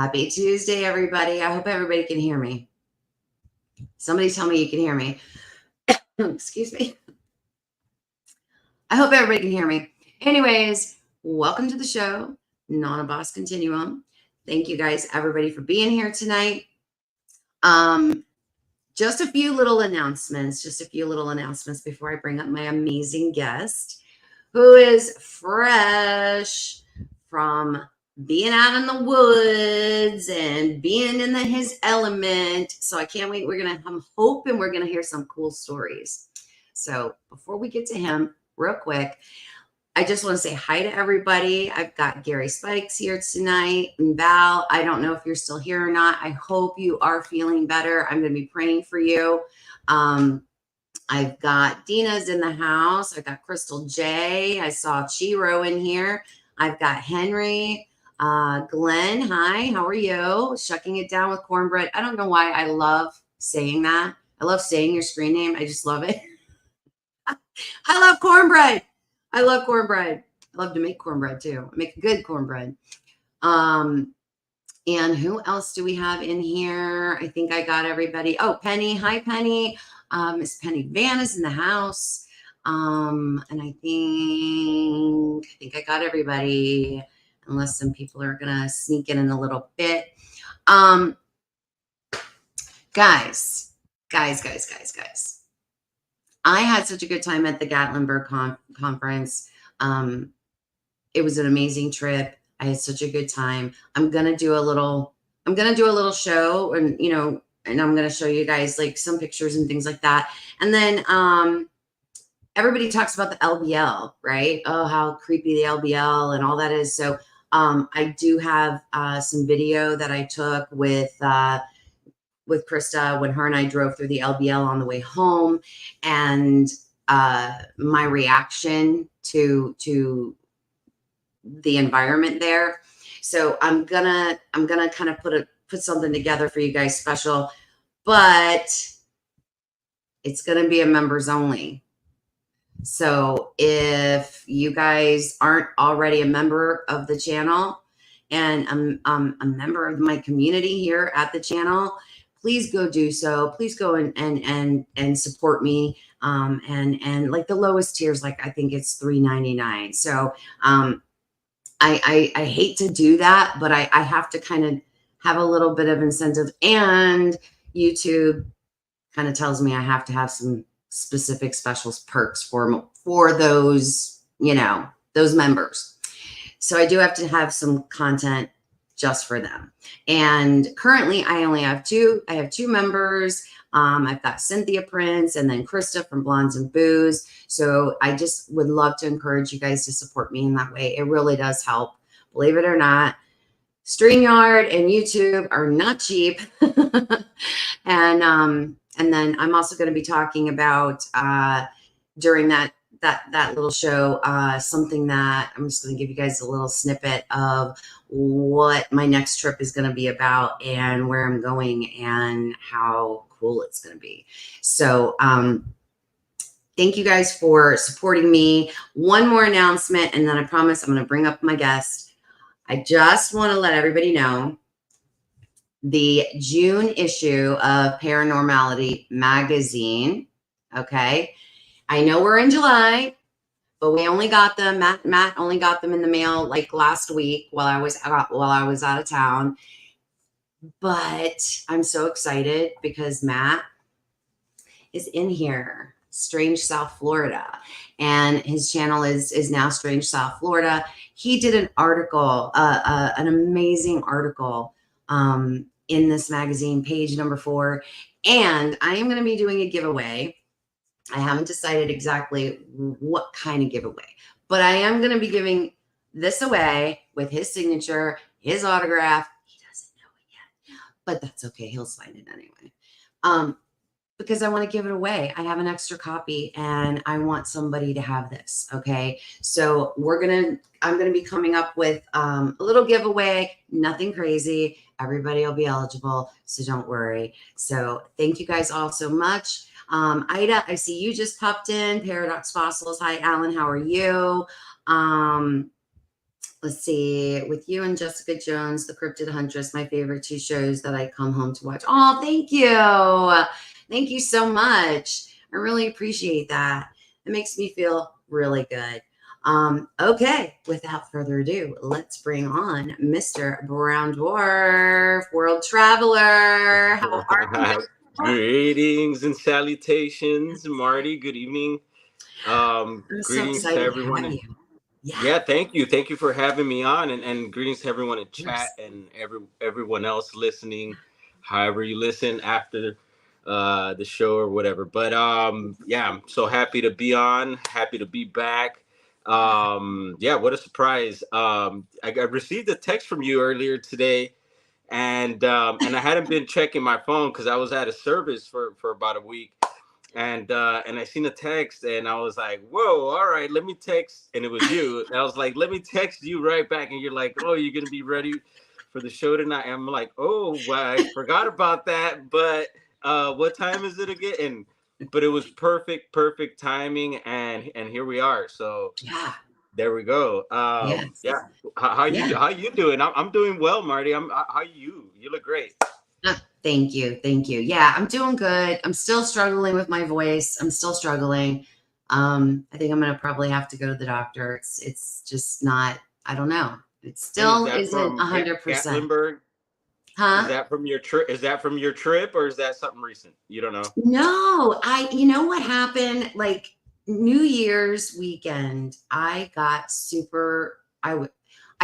Happy Tuesday, everybody. I hope everybody can hear me. Somebody tell me you can hear me. Excuse me. I hope everybody can hear me. Anyways, welcome to the show, Not a Boss Continuum. Thank you guys, everybody, for being here tonight. Just a few little announcements before I bring up my amazing guest, who is fresh from being out in the woods and being in his element. So I can't wait. I'm hoping we're going to hear some cool stories. So before we get to him, real quick, I just want to say hi to everybody. I've got Gary Spikes here tonight and Val. I don't know if you're still here or not. I hope you are feeling better. I'm going to be praying for you. I've got Dina's in the house. I've got Crystal J. I saw Chiro in here. I've got Henry. Glenn, hi, how are you? Shucking it down with cornbread. I don't know why I love saying that. I love saying your screen name. I just love it. I love cornbread. I love cornbread. I love to make cornbread too. I make good cornbread. And who else do we have in here? I think I got everybody. Oh, Penny. Hi, Penny. Miss Penny Van is in the house. And I think I got everybody, unless some people are going to sneak in a little bit. Guys. I had such a good time at the Gatlinburg conference. It was an amazing trip. I had such a good time. I'm going to do a little show, and, and I'm going to show you guys like some pictures and things like that. And then, everybody talks about the LBL, right? Oh, how creepy the LBL and all that is. So, I do have, some video that I took with Krista when her and I drove through the LBL on the way home, and my reaction to the environment there. So I'm gonna kind of put something together for you guys special, but it's gonna be a members only. So if you guys aren't already a member of the channel and I'm a member of my community here at the channel, please go do so. Please go and support me. And like the lowest tiers, like I think it's $3.99. So I hate to do that, but I have to kind of have a little bit of incentive, and YouTube kind of tells me I have to have some specific special perks for those, those members. So I do have to have some content just for them. And currently I only have two. I have two members. I've got Cynthia Prince and then Krista from Blondes and Booze. So I just would love to encourage you guys to support me in that way. It really does help. Believe it or not, StreamYard and YouTube are not cheap. And then I'm also going to be talking about during that little show, something that I'm just going to give you guys a little snippet of what my next trip is going to be about and where I'm going and how cool it's going to be. So thank you guys for supporting me. One more announcement, and then I promise I'm going to bring up my guest. I just want to let everybody know the June issue of Paranormality magazine. Okay. I know we're in July, but we only got them. Matt only got them in the mail like last week while I was out of town. But I'm so excited because Matt is in here, Strange South Florida, and his channel is now Strange South Florida. He did an article, an amazing article, in this magazine, page number 4, and I am going to be doing a giveaway. I haven't decided exactly what kind of giveaway, but I am going to be giving this away with his signature, his autograph. He doesn't know it yet, but that's okay. He'll sign it anyway. Because I want to give it away. I have an extra copy and I want somebody to have this. Okay. So I'm going to be coming up with a little giveaway, nothing crazy. Everybody will be eligible. So don't worry. So thank you guys all so much. Ida, I see you just popped in. Paradox Fossils. Hi, Alan. How are you? let's see, with you and Jessica Jones, The Cryptid Huntress, my favorite two shows that I come home to watch. Oh, thank you. Thank you so much. I really appreciate that. It makes me feel really good. Okay, without further ado, let's bring on Mr. Brown Dwarf, world traveler. How are you, Mr. Dwarf? Greetings and salutations, Marty. Good evening. I'm so Greetings to excited to everyone. have you. Yeah, Yeah, thank you. Thank you for having me on, and greetings to everyone in of chat course. and everyone else listening, however you listen after the show or whatever. But yeah, I'm so happy to be on. Happy to be back. Yeah, what a surprise. I received a text from you earlier today, and I hadn't been checking my phone because I was out of service for about a week, and I seen a text and I was like, whoa, all right, let me text, and it was you. And I was like, let me text you right back, and you're like, oh, you're gonna be ready for the show tonight. And I'm like, oh, well, I forgot about that, but what time is it again? And but it was perfect timing, and here we are. So Yeah, there we go. yes. Yeah, how Yeah. you doing? I'm doing well, Marty. How you look great. Thank you. Thank you. Yeah, I'm doing good. I'm still struggling with my voice. I'm still struggling. I think I'm gonna probably have to go to the doctor. It's just not, I don't know. It And is still that isn't from 100%. Gatlinburg? Is Huh? that from your trip? Is that from your trip, or is that something recent? You don't know. No, you know what happened? Like New Year's weekend, I got super, I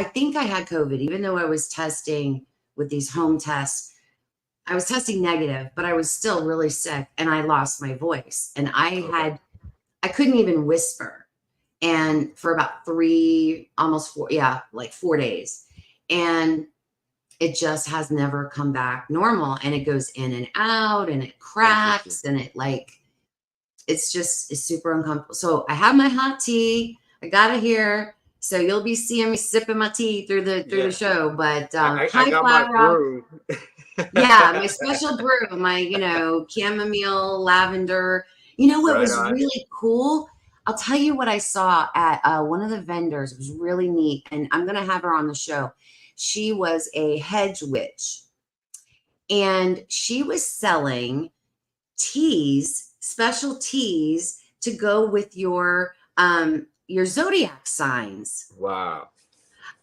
think I had COVID, even though I was testing with these home tests. I was testing negative, but I was still really sick and I lost my voice. And Okay. I couldn't even whisper. And for about three, almost four, yeah, like 4 days. And it just has never come back normal. And it goes in and out and it Interesting. cracks and it like, it's super uncomfortable. So I have my hot tea. I got it here. So you'll be seeing me sipping my tea through the Yeah, show. But I hi, got my Flat Rock. brew. Yeah, my special brew, my, chamomile, lavender. You know what Right was on. really cool? I'll tell you what I saw at one of the vendors. It was really neat, and I'm going to have her on the show. She was a hedge witch, and she was selling teas, special teas to go with your zodiac signs. Wow.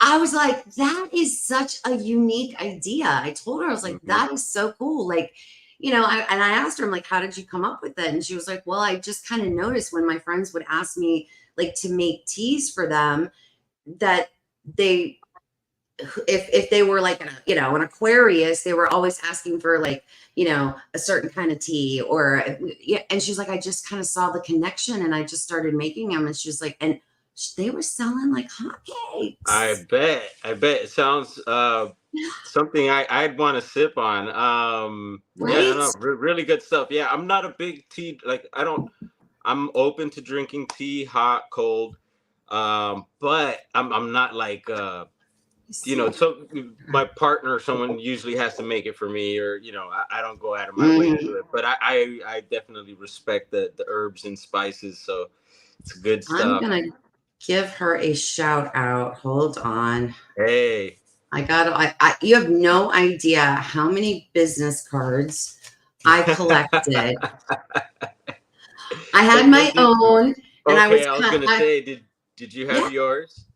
I was like, that is such a unique idea. I told her, I was like, Hmm. that is so cool. Like, and I asked her, I'm like, how did you come up with it? And she was like, well, I just kind of noticed when my friends would ask me like to make teas for them that they, if they were like, an Aquarius, they were always asking for like, a certain kind of tea or, yeah. And she's like, I just kind of saw the connection and I just started making them. And she's like, and they were selling like I hotcakes. bet. I bet it sounds something I'd want to sip on. Yeah, Right? no, really good stuff. Yeah, I'm not a big tea, like I don't. I'm open to drinking tea, hot, cold. But I'm not like so my partner, someone usually has to make it for me, or I don't go out of my way to Mhm. do it. But I definitely respect the herbs and spices, so it's good I'm stuff. gonna give her a shout out. Hold on. Hey. I got you have no idea how many business cards I collected. I had What my did own and I was Okay, I was kind gonna say, did you yeah, have yours?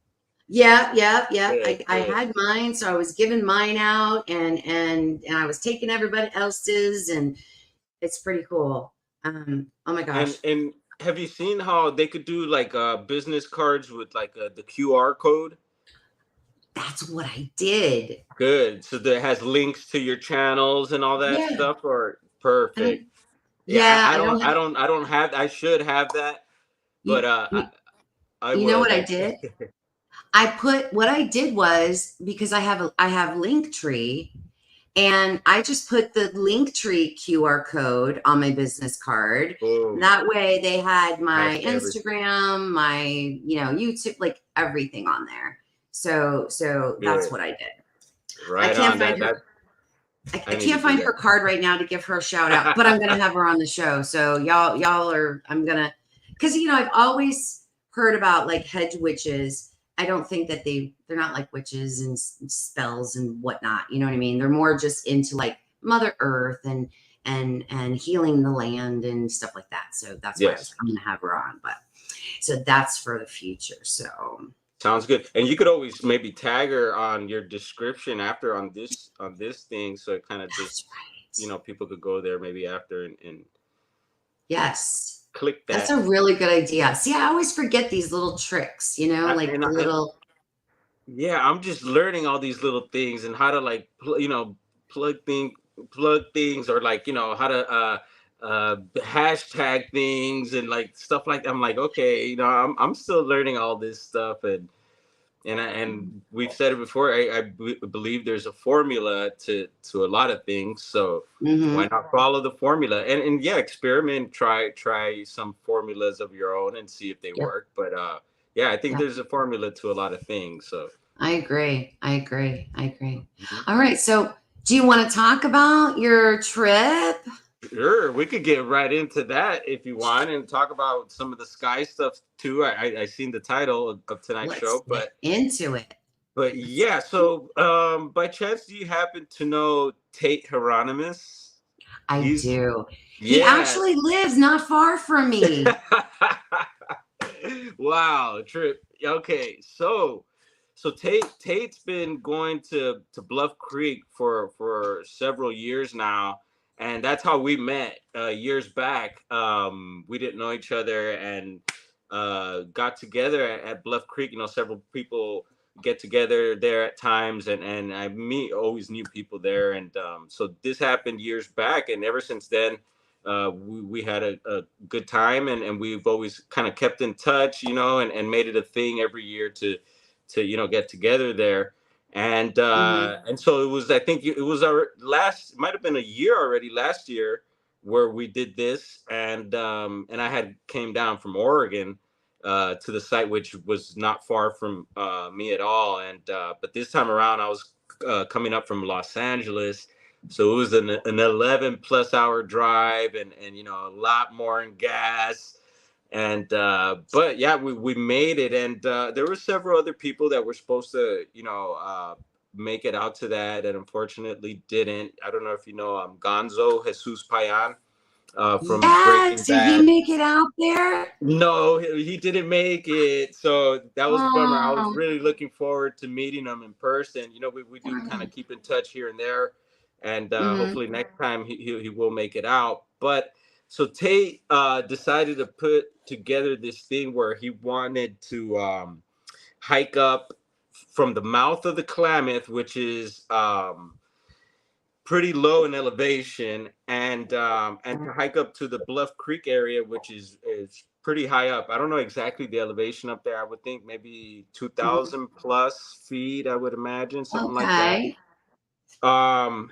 yeah, yeah, yeah. Good, I good. had mine, so I was giving mine out and I was taking everybody else's and it's pretty cool. Oh my gosh. And have you seen how they could do like business cards with like the QR code? That's what I did. Good. So that has links to your channels and all that Yeah. stuff, or I don't perfect. Yeah, yeah, I I don't don't have I don't I don't have I should have that, but you, you I you know will what I then. did? I put what I did was because I have Linktree and I just put the Linktree QR code on my business card. Boom. That way they had Has my everything. Instagram, my, YouTube, like everything on there. So that's Good. what I did. I Right can't on. find That her that I I need to can't do find that. her card right now to give her a shout out, but I'm gonna have her on the show. So y'all are I'm gonna because I've always heard about like hedge witches I don't think that they're not like witches and spells and whatnot. You know what I mean? They're more just into like Mother Earth and healing the land and stuff like that. So that's why I was Yes. going to have her on. But so that's for the future. So Sounds good. And you could always maybe tag her on your description after on this thing, so it kind of that's just, right. people could go there maybe after and Yes. click That's that. a really good idea. See, I always forget these little tricks, like And the little. yeah, I'm just learning all these little things and how to like plug thing plug things, or like how to hashtag things and like stuff like that. I'm like, okay, I'm still learning all this stuff, and we've said it before. Believe there's a formula to a lot of things, so why Mhm. not follow the formula and yeah, experiment, try some formulas of your own and see if they Yep. work. But yeah, I think Yep. there's a formula to a lot of things. So I agree. I agree. I agree. mhm. All right. So, do you want to talk about your trip? Sure, we could get right into that if you want and talk about some of the sky stuff too. I seen the title of tonight's Let's show, get into it. but Let's yeah. So by chance, do you happen to know Tate Hieronymus? I He's do. He Yeah. actually lives not far from me. Wow, trip. Okay, so Tate's been going to Bluff Creek for several years now, and that's how we met years back. We didn't know each other and got together at Bluff Creek. Several people get together there at times, and I meet always new people there, and so this happened years back, and ever since then we had a good time, and we've always kind of kept in touch, and made it a thing every year to get together there. Mhm. And so it was, I think it was our last, it might have been a year already, last year, where we did this. And I had came down from Oregon to the site, which was not far from me at all. And but this time around I was coming up from Los Angeles, so it was an 11 plus hour drive, and a lot more in gas. And but yeah, we made it, and there were several other people that were supposed to make it out to that, and unfortunately didn't. I don't know if you know Gonzo Jesus Payan from Breaking Yes. Did he Bad. make it out there? No, he didn't make it. So that was a bummer. I was Oh. really looking forward to meeting him in person. We do kind of keep in touch here and there, and Mhm. hopefully next time he will make it out. But so Tate decided to put together this thing where he wanted to hike up from the mouth of the Klamath, which is pretty low in elevation, and to hike up to the Bluff Creek area, which is pretty high up. I don't know exactly the elevation up there. I would think maybe Mhm. 2,000 plus feet. I would imagine something like that. Okay.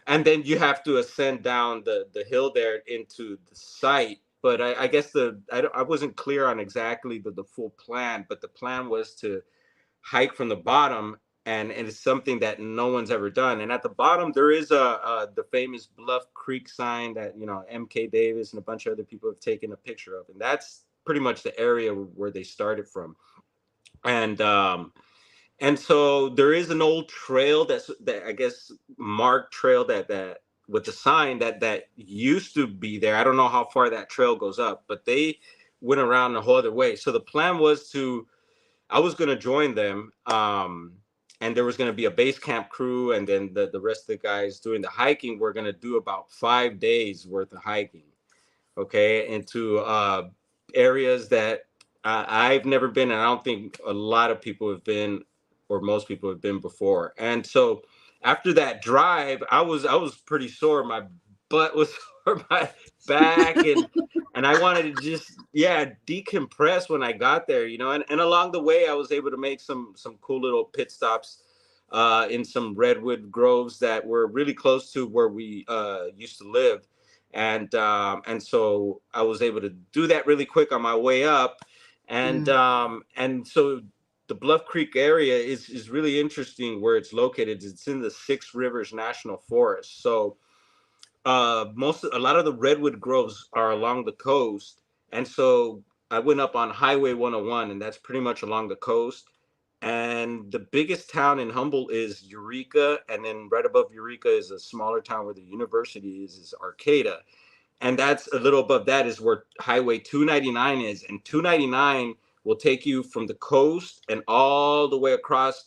And then you have to ascend down the hill there into the site. But I guess I wasn't clear on exactly the full plan, but the plan was to hike from the bottom, and it's something that no one's ever done. And at the bottom there is the famous Bluff Creek sign that MK Davis and a bunch of other people have taken a picture of, and that's pretty much the area where they started from. And um and so there is an old trail that I guess marked trail that with the sign that used to be there. I don't know how far that trail goes up, but they went around the whole other way. So the plan was to I was going to join them, and there was going to be a base camp crew, and then the rest of the guys doing the hiking. We're going to do about 5 days worth of hiking, okay, into areas that I've never been, and I don't think a lot of people have been, or most people have been before. And so after that drive, I was pretty sore. My butt was sore, my back, and I wanted to just decompress when I got there, and along the way I was able to make some cool little pit stops in some redwood groves that were really close to where we used to live, and so I was able to do that really quick on my way up, Mm. and so the Bluff Creek area is really interesting where it's located. It's in the Six Rivers National Forest. So a lot of the redwood groves are along the coast, and so I went up on Highway 101, and that's pretty much along the coast. And the biggest town in Humboldt is Eureka, and then right above Eureka is a smaller town where the university is Arcata, and that's a little above that is where Highway 299 is, and 299 will take you from the coast and all the way across,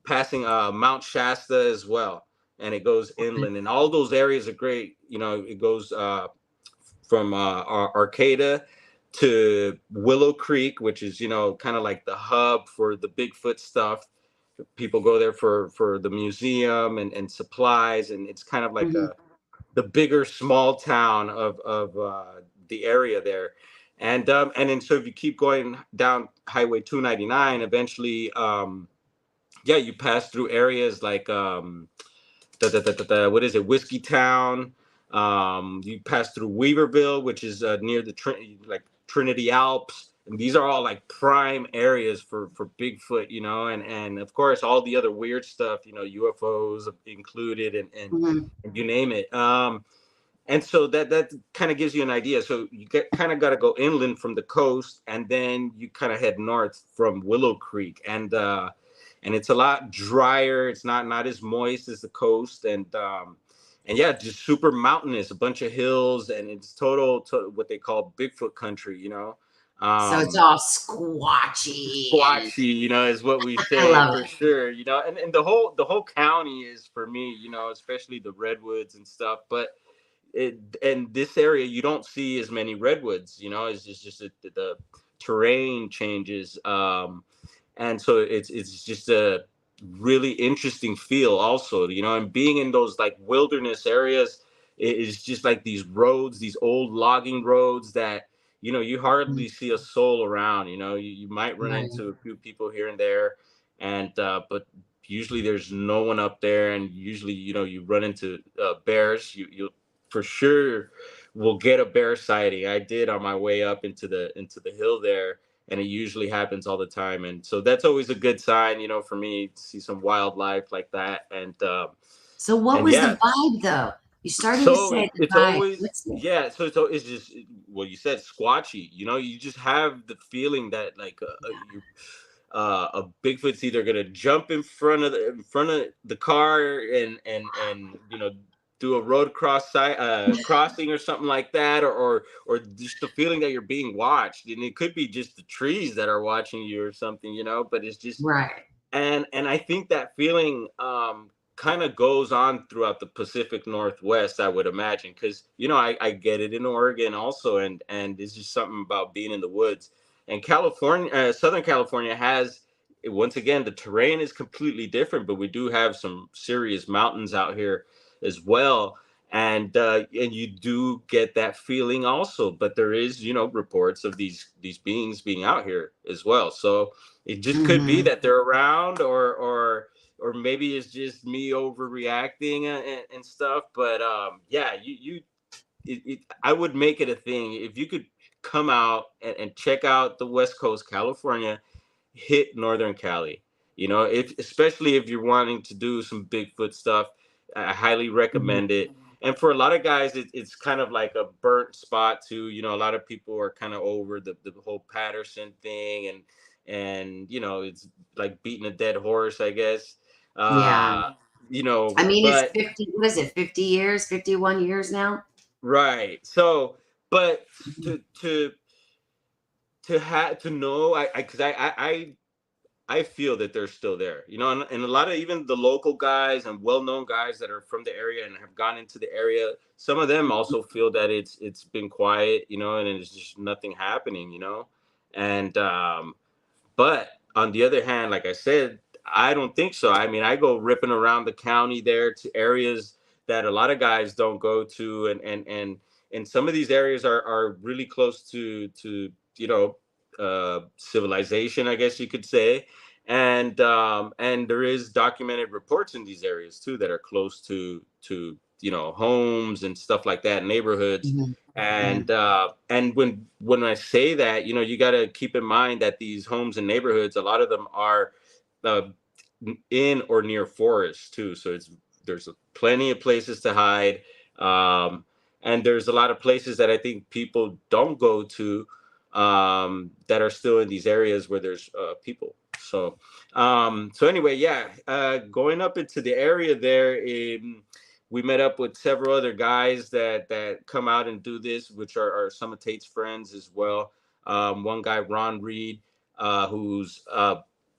passing Mount Shasta as well, and it goes inland, and all those areas are great. You know, it goes from Arcata to Willow Creek, which is, you know, kind of like the hub for the Bigfoot stuff. People go there for the museum and supplies, and it's kind of like Mhm. a the bigger small town of the area there. And then so if you keep going down Highway 299, eventually, yeah, you pass through areas like what is it, Whiskey Town. You pass through Weaverville, which is near the like Trinity Alps, and these are all like prime areas for Bigfoot, you know, and of course all the other weird stuff, you know, UFOs included, Mhm. and you name it. And so that kind of gives you an idea. So you get kind of got to go inland from the coast, and then you kind of head north from Willow Creek, and it's a lot drier. It's not as moist as the coast, and yeah, just super mountainous, a bunch of hills, and it's total what they call Bigfoot country. You know, So it's um, all squatchy and squatchy, you know, is what we I say love for it. sure. You know, and the whole county is for me, you know, especially the redwoods and stuff, but it and this area you don't see as many redwoods, you know. It's just the terrain changes, and so it's just a really interesting feel also, you know. And being in those like wilderness areas, it is just like these roads, these old logging roads that, you know, you Mm, hardly see a soul around. You know, you might run right. into a few people here and there, and but usually there's no one up there. And usually, you know, you run into bears. You for sure will get a bear sighting. I did on my way up into the hill there, and it usually happens all the time. And so that's always a good sign, you know, for me to see some wildlife like that. So what And was yeah, the vibe though? You started to so say the it's vibe. always, What's it? yeah. So it's just, well, you said squatchy. You know, you just have the feeling that like a Bigfoot's either gonna jump in front of the car and you know, do a road crossing or something like that, or just the feeling that you're being watched. And it could be just the trees that are watching you or something, you know. But it's just, Right. and I think that feeling kind of goes on throughout the Pacific Northwest, I would imagine, because, you know, I get it in Oregon also, and it's just something about being in the woods. And California, Southern California has, once again, the terrain is completely different, but we do have some serious mountains out here as well. And you do get that feeling also, but there is, you know, reports of these beings being out here as well. So it just could be Mhm. that they're around, or maybe it's just me overreacting and stuff. But yeah, I would make it a thing if you could come out and check out the West Coast, California, hit Northern Cali. You know, if especially if you're wanting to do some Bigfoot stuff, I highly Mhm. recommend it. And for a lot of guys, it's kind of like a burnt spot too. You know, a lot of people are kind of over the whole Patterson thing, and you know, it's like beating a dead horse, I guess. Yeah. Uh, you know, I mean, it's but 50, what is it? 50 years, 51 years now? right. So, but Mhm. to have to know, because I feel that they're still there, you know. And a lot of even the local guys and well-known guys that are from the area and have gone into the area, some of them also feel that it's been quiet, you know, and it's just nothing happening, you know. And but on the other hand, like I said, I don't think so. I mean, I go ripping around the county there to areas that a lot of guys don't go to, and some of these areas are really close to, you know, civilization, I guess you could say. And there is documented reports in these areas too that are close to, you know, homes and stuff like that, neighborhoods. Mhm. Mhm. And when I say that, you know, you got to keep in mind that these homes and neighborhoods, a lot of them are uh, in or near forests too. So there's plenty of places to hide, and there's a lot of places that I think people don't go to, that are still in these areas where there's people. So anyway, yeah, going up into the area there, we met up with several other guys that come out and do this, which are some of Tate's friends as well. One guy, Ron Reed, who's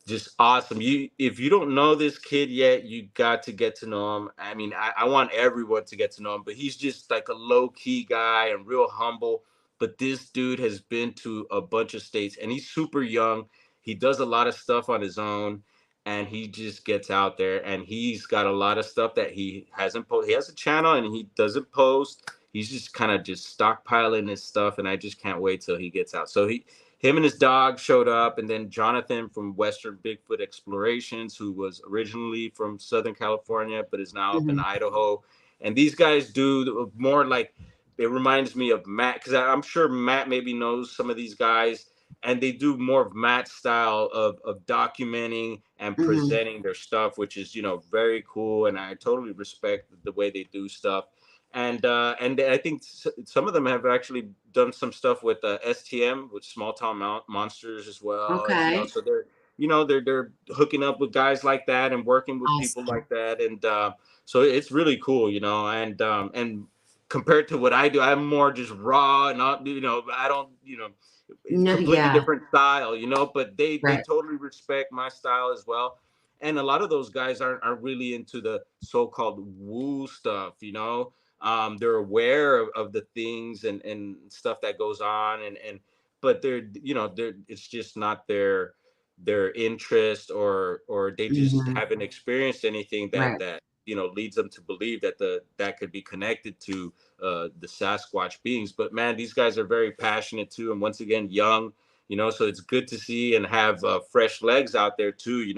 just awesome. You, if you don't know this kid yet, you got to get to know him. I mean, I want everyone to get to know him, but he's just like a low key guy and real humble. But this dude has been to a bunch of states, and he's super young. He does a lot of stuff on his own, and he just gets out there, and he's got a lot of stuff that he hasn't posted. He has a channel and he doesn't post. He's just kind of just stockpiling his stuff, and I just can't wait till he gets out. So him and his dog showed up, and then Jonathan from Western Bigfoot Explorations, who was originally from Southern California but is now up in Mhm. Idaho. And these guys do more like, it reminds me of Matt, because I'm sure Matt maybe knows some of these guys, and they do more of Matt's style of documenting and Mhm. presenting their stuff, which is, very cool, and I totally respect the way they do stuff. And I think some of them have actually done some stuff with STM, with Small Town Monsters as well, and Okay. so they're hooking up with guys like that and working with people Awesome. like that, and so it's really cool, and compared to what I do, I'm more just raw, and not, I don't, No, completely yeah. different style, but they Right. totally respect my style as well. And a lot of those guys aren't really into the so-called woo stuff, they're aware of the things and stuff that goes on, and but they're it's just not their interest, or they just Mhm. haven't experienced anything that Right. that leads them to believe that that could be connected to the Sasquatch beings. But man, these guys are very passionate too, and once again, young. So it's good to see and have fresh legs out there too.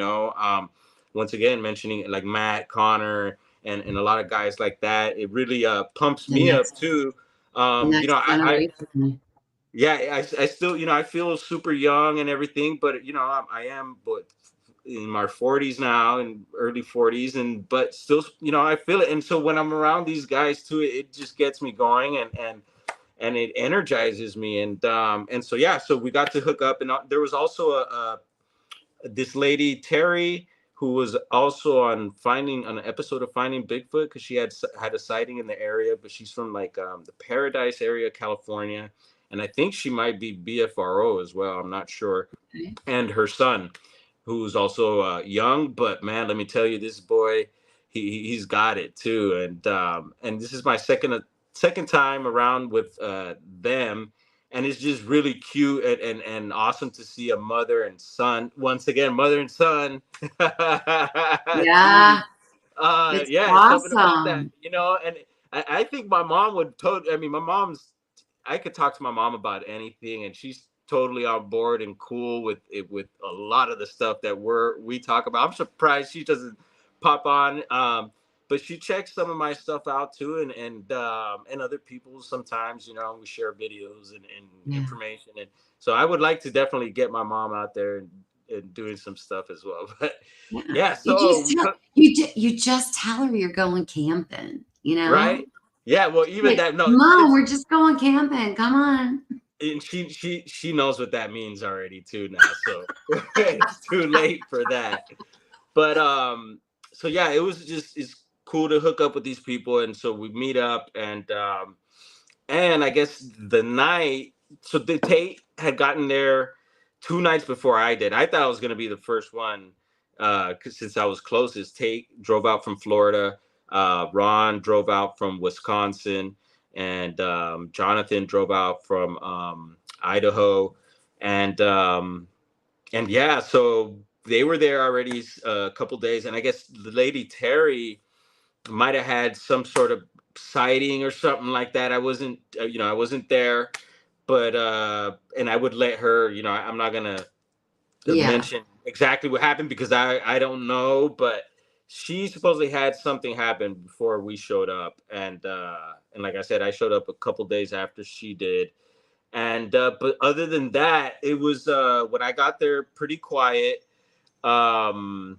Once again, mentioning like Matt, Connor, and a lot of guys like that, it really pumps The me up next too. the next generation. Yeah, I still, I feel super young and everything, but I am, but in my 40s now, and early 40s, and but still, I feel it. And so when I'm around these guys too, it just gets me going, and it energizes me. And so yeah, so we got to hook up, and there was also a this lady Terry, who was also on an episode of Finding Bigfoot, because she had a sighting in the area, but she's from like the Paradise area, California, and I think she might be BFRO as well. I'm not sure. Okay. And her son, who's also young, but man, let me tell you, this boy, he's got it too. And this is my second time around with them, and it's just really cute, and awesome to see a mother and son, once again, mother and son team. Yeah. It's Yeah, it's something about that, awesome. and I think my mom would totally. I mean, my mom's. I could talk to my mom about anything, and she's totally on board and cool with it, with a lot of the stuff that we talk about. I'm surprised she doesn't pop on, but she checks some of my stuff out too, and other people's sometimes. We share videos and Yeah. information, and so I would like to definitely get my mom out there and doing some stuff as well. But Yeah. yeah, You so just tell you just tell her you're going camping, you know? right, yeah. Well, even Like, that, no, "Mom, it's we're just going camping. Come on." and she knows what that means already too now, so it's too late for that. But so yeah, it's cool to hook up with these people, and so we meet up, and I guess the night, so the Tate had gotten there 2 nights before I did. I thought I was going to be the first one, 'cause since I was closest. Tate drove out from Florida, Ron drove out from Wisconsin, and Jonathan drove out from Idaho, and um, and yeah, so they were there already a couple days, and I guess the lady Terry might have had some sort of sighting or something like that. I wasn't there, but and I would let her, I'm not gonna Yeah. mention exactly what happened, because I don't know, but she supposedly had something happen before we showed up, and like I said, I showed up a couple days after she did. And but other than that, it was when I got there pretty quiet. um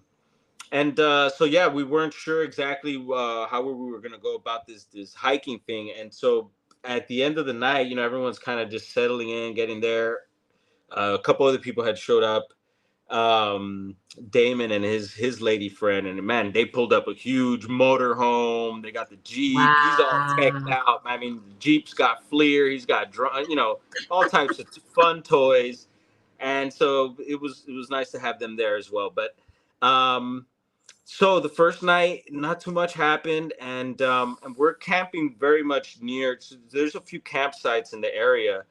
and so yeah, we weren't sure exactly how we were going to go about this hiking thing. And so at the end of the night, everyone's kind of just settling in, getting there. A couple other people had showed up, um Damon and his lady friend, and man, they pulled up a huge motor home. They got the Jeep. He's all teched Wow. out. I mean, the Jeep's got FLIR. He's got all types of fun toys, and so it was nice to have them there as well. But um, so the first night, not too much happened, and we're camping very much near. So there's a few campsites in the area,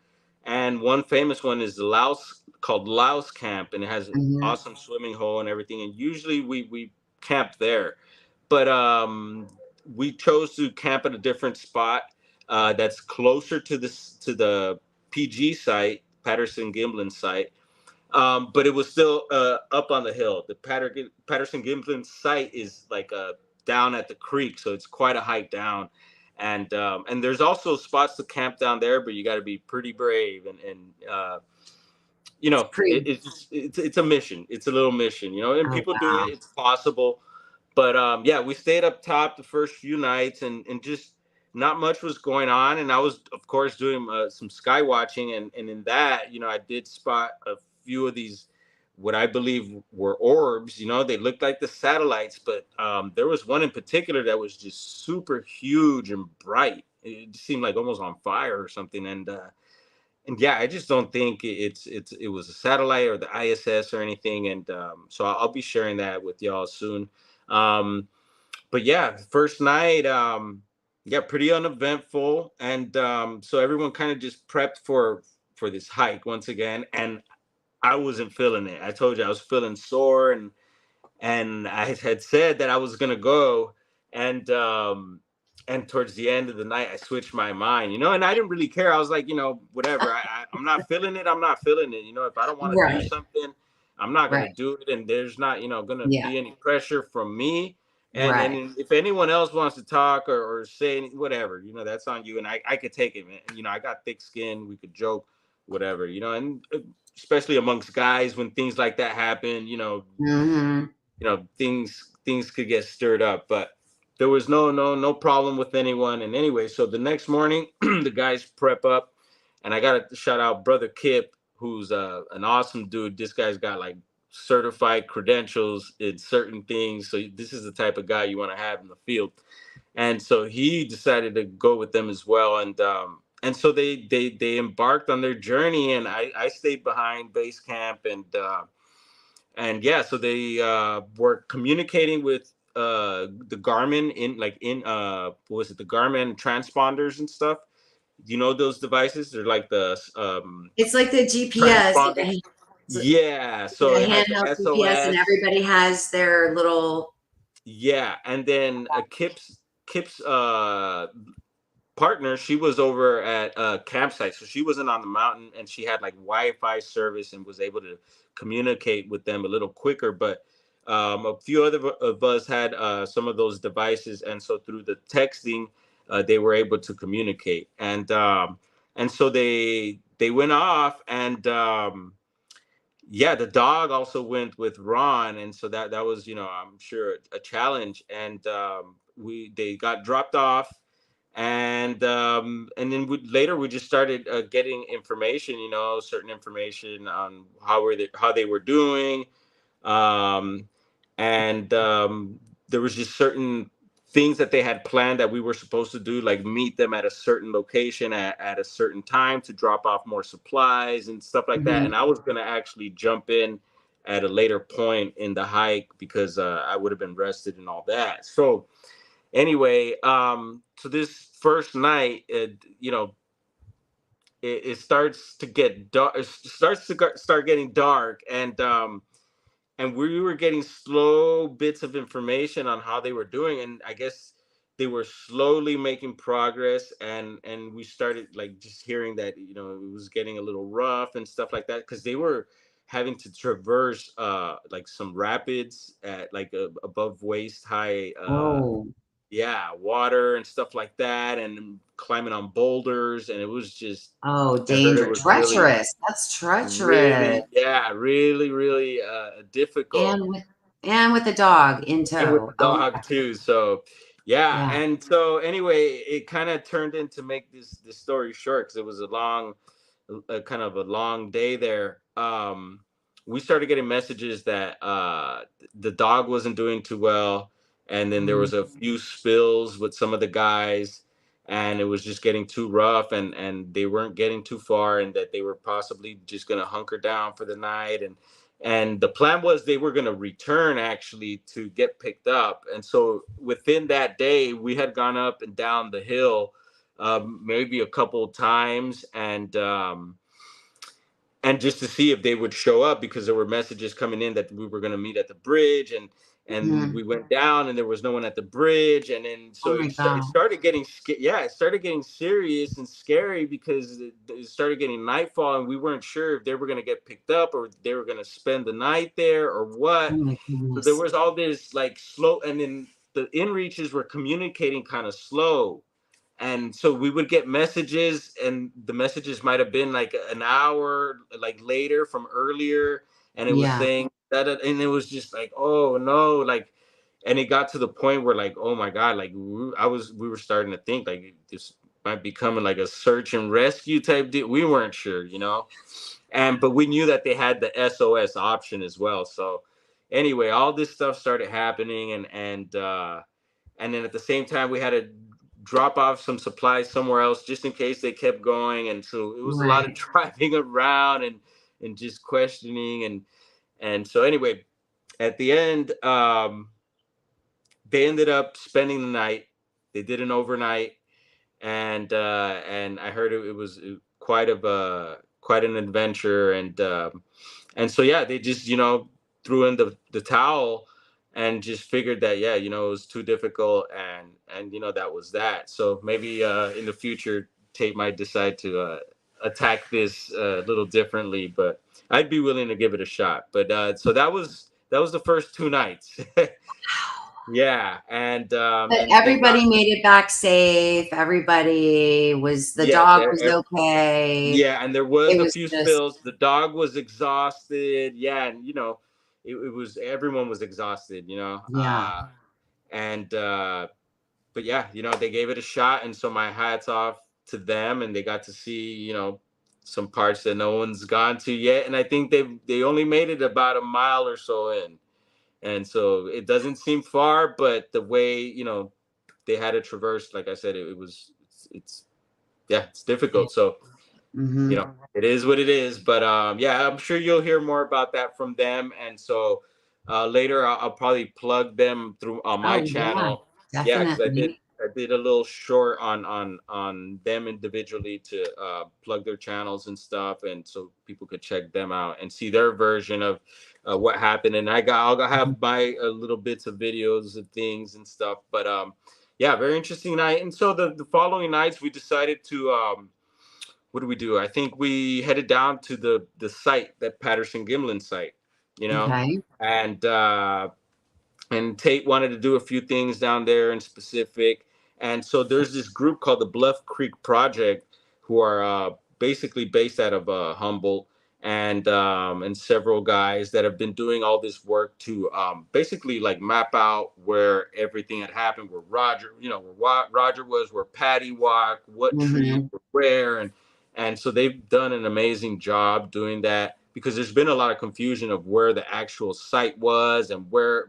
and one famous one is Laos, called Laos Camp, and it has an Mhm. awesome swimming hole and everything. And usually we camp there, but we chose to camp at a different spot that's closer to the PG site, Patterson Gimlin site, but it was still up on the hill. The Patterson Gimlin site is like down at the creek, so it's quite a hike down. And there's also spots to camp down there, but you got to be pretty brave, and It's pretty. it's a mission. It's a little mission, and Oh, people do it. wow. It's possible. But yeah, we stayed up top the first few nights, and just not much was going on. And I was, of course, doing some sky watching, and in that, I did spot a few of these, what I believe were orbs. They looked like the satellites, but there was one in particular that was just super huge and bright. It seemed like almost on fire or something. And yeah, I just don't think it was a satellite or the ISS or anything. And so I'll be sharing that with y'all soon. Um, but yeah, first night, yeah, pretty uneventful, and so everyone kind of just prepped for this hike once again, and I wasn't feeling it. I told you I was feeling sore, and I had said that I was gonna go, and towards the end of the night, I switched my mind, and I didn't really care. I was like, whatever. I'm not feeling it. I'm not feeling it. If I don't want to do Right. something, I'm not gonna Right. do it, and there's not, gonna Yeah. be any pressure from me. And Right. if anyone else wants to talk or say whatever, that's on you. And I could take it, man. I got thick skin. We could joke, whatever, and especially amongst guys when things like that happen, Mhm. things could get stirred up, but there was no problem with anyone. And anyway, so the next morning the guys prep up, and I gotta shout out brother Kip, who's an awesome dude. This guy's got like certified credentials in certain things, so this is the type of guy you want to have in the field. And so he decided to go with them as well, and so they embarked on their journey, and I stayed behind base camp, and yeah, so they were communicating with the Garmin, what was it, the Garmin transponders and stuff. Do you know those devices? They're like the It's like the GPS, transponders. the Yeah, so it has the handheld GPS, and SOS. everybody has their little. Yeah, and then Kip's partner, she was over at a campsite, so she wasn't on the mountain, and she had like Wi-Fi service and was able to communicate with them a little quicker. But a few other of us had some of those devices, and so through the texting, they were able to communicate. And so they went off, and yeah, the dog also went with Ron, and so that was, I'm sure, a challenge. And we they got dropped off, and then later we just started getting information, certain information on how they were doing, um, and there was just certain things that they had planned that we were supposed to do, like meet them at a certain location at a certain time to drop off more supplies and stuff like that. And Mhm. I was going to actually jump in at a later point in the hike because I would have been rested and all that. So anyway, so this first night, it starts to get dark. It starts to start getting dark, and we were getting slow bits of information on how they were doing, and I guess they were slowly making progress, and we started like just hearing that it was getting a little rough and stuff like that, because they were having to traverse like some rapids at like above waist high, Oh. yeah, water and stuff like that, and climbing on boulders, and it was just, Oh, I heard it danger, was really, treacherous. That's treacherous. really, yeah, really, really difficult, And with the dog in and with the tow. Oh dog my. too. So yeah, Yeah. and so anyway, it kind of turned into, make this story short, because it was a kind of a long day there. we started getting messages that the dog wasn't doing too well, and then there Mm, was a few spills with some of the guys, and it was just getting too rough, and they weren't getting too far, and that they were possibly just gonna hunker down for the night, and the plan was they were gonna return actually to get picked up, and so within that day we had gone up and down the hill maybe a couple times, and just to see if they would show up because there were messages coming in that we were going to meet at the bridge, and mhm. we went down and there was no one at the bridge, and then Oh so my it god. started getting yeah, it started getting serious and scary because it started getting nightfall, and we weren't sure if they were going to get picked up or they were going to spend the night there or Oh what. my So there goodness. was all this like slow, and then the in reaches were communicating kind of slow, and so we would get messages, and the messages might have been like an hour like later from earlier, and it was Yeah. saying that, and it was just like, oh no, like, and it got to the point where like, oh my god, like we were starting to think like this might be coming like a search and rescue type deal. We weren't sure, and but we knew that they had the SOS option as well. So anyway, all this stuff started happening, and then at the same time we had to drop off some supplies somewhere else just in case they kept going, and so it was a lot of Right. driving around and just questioning, and so anyway, at the end, they ended up spending the night. They did an overnight, and I heard it was quite an adventure, and so yeah, they just threw in the towel and just figured that, yeah, it was too difficult, and that was that. So maybe in the future Tate might decide to attack this a little differently, but I'd be willing to give it a shot. But so that was the first 2 nights. Yeah, But and they got everybody made it back safe. Everybody was the yes, dog was okay. yeah, and there It was a was few just spills. The dog was exhausted. Yeah, and it was everyone was exhausted. yeah. And but yeah, they gave it a shot, and so my hats off to them, and they got to see some parts that no one's gone to yet, and I think they only made it about a mile or so in, and so it doesn't seem far, but the way they had to traverse, like I said, it's yeah, it's difficult. So Mhm. it is what it is. But yeah, I'm sure you'll hear more about that from them. And so later, I'll probably plug them through on my Oh, yeah, channel. Yeah, because definitely. I did a little short on them individually to plug their channels and stuff, and so people could check them out and see their version of what happened. And I'll Mhm. have my little bits of videos of things and stuff. But yeah, very interesting night. And so the following nights, we decided to what do we do? I think we headed down to the site, that Patterson Gimlin site, you know, Okay. and Tate wanted to do a few things down there in specific, and so there's this group called the Bluff Creek Project, who are basically based out of Humboldt, and several guys that have been doing all this work to basically like map out where everything had happened, where Roger was, where Patty walked, what trees Mhm. were where, and so they've done an amazing job doing that because there's been a lot of confusion of where the actual site was and where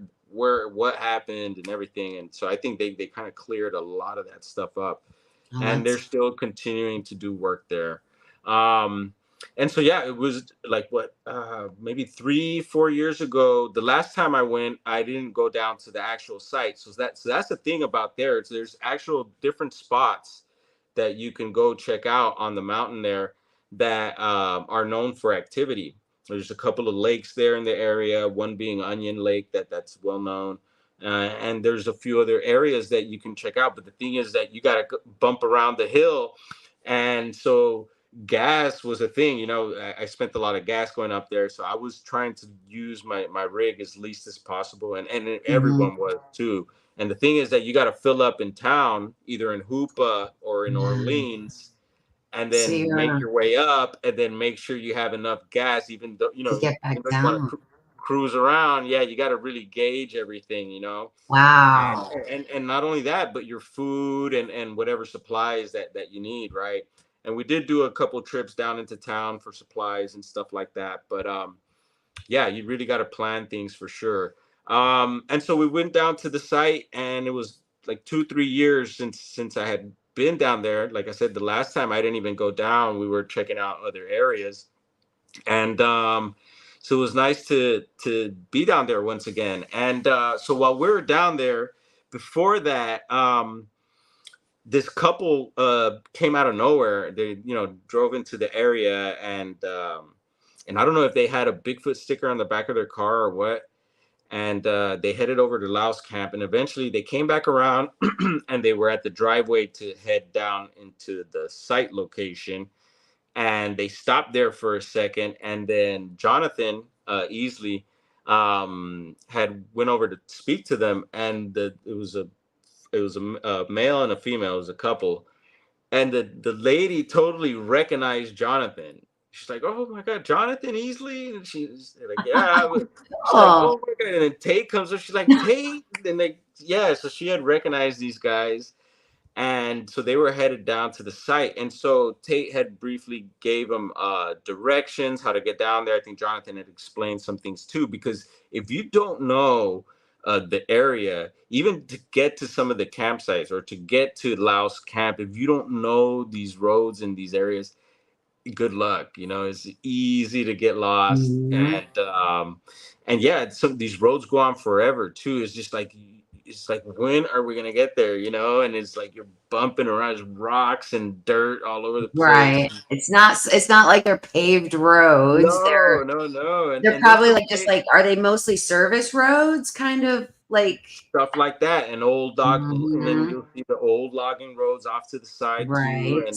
what happened and everything, and so I think they kind of cleared a lot of that stuff up, Oh, and they're that's still continuing to do work there. um and so yeah, it was like what maybe 3 4 years ago, the last time I went, I didn't go down to the actual site. So that's the thing about there, there's actual different spots that you can go check out on the mountain there that are known for activity. There's a couple of lakes there in the area, one being Onion Lake, that's well known. And there's a few other areas that you can check out. But the thing is that you got to bump around the hill. And so gas was a thing. I spent a lot of gas going up there. So I was trying to use my rig as least as possible. And mhm. everyone was too. And the thing is that you got to fill up in town, either in Hoopa or in Yeah. Orleans, and So then make you're your way up, and then make sure you have enough gas, even though to get back even though you want down. to cruise around. Yeah, you got to really gauge everything, and, Wow. and not only that, but your food and whatever supplies that you need, right? And we did do a couple trips down into town for supplies and stuff like that, but yeah, you really got to plan things for sure. And so we went down to the site, and it was like 2 3 years since I had been down there. Like I said, the last time I didn't even go down. We were checking out other areas, and so it was nice to be down there once again. And so while we were down there, before that, this couple came out of nowhere. They, drove into the area, and I don't know if they had a Bigfoot sticker on the back of their car or what. And they headed over to Laos camp, and eventually they came back around, and they were at the driveway to head down into the site location. And they stopped there for a second, and then Jonathan Easley had went over to speak to them, and it was a male and a female. It was a couple, and the lady totally recognized Jonathan. She's like, "Oh my God, Jonathan Easley!" And she's like, "Yeah." She's like, Oh. "Oh my God!" And then Tate comes up. She's like, "Tate!" And like, yeah. So she had recognized these guys, and so they were headed down to the site. And so Tate had briefly gave them directions how to get down there. I think Jonathan had explained some things too, because if you don't know the area, even to get to some of the campsites or to get to Laos camp, if you don't know these roads in these areas, good luck. It's easy to get lost. Mhm. And yeah, some these roads go on forever too. It's like, when are we gonna get there? And it's like you're bumping around, there's rocks and dirt all over the place. Right. It's not like they're paved roads. No, no, no. and They're and there's probably some like just like, are they mostly service roads? Kind of like. stuff like that, and and then Mhm. you'll see the old logging roads off to the side too. Right.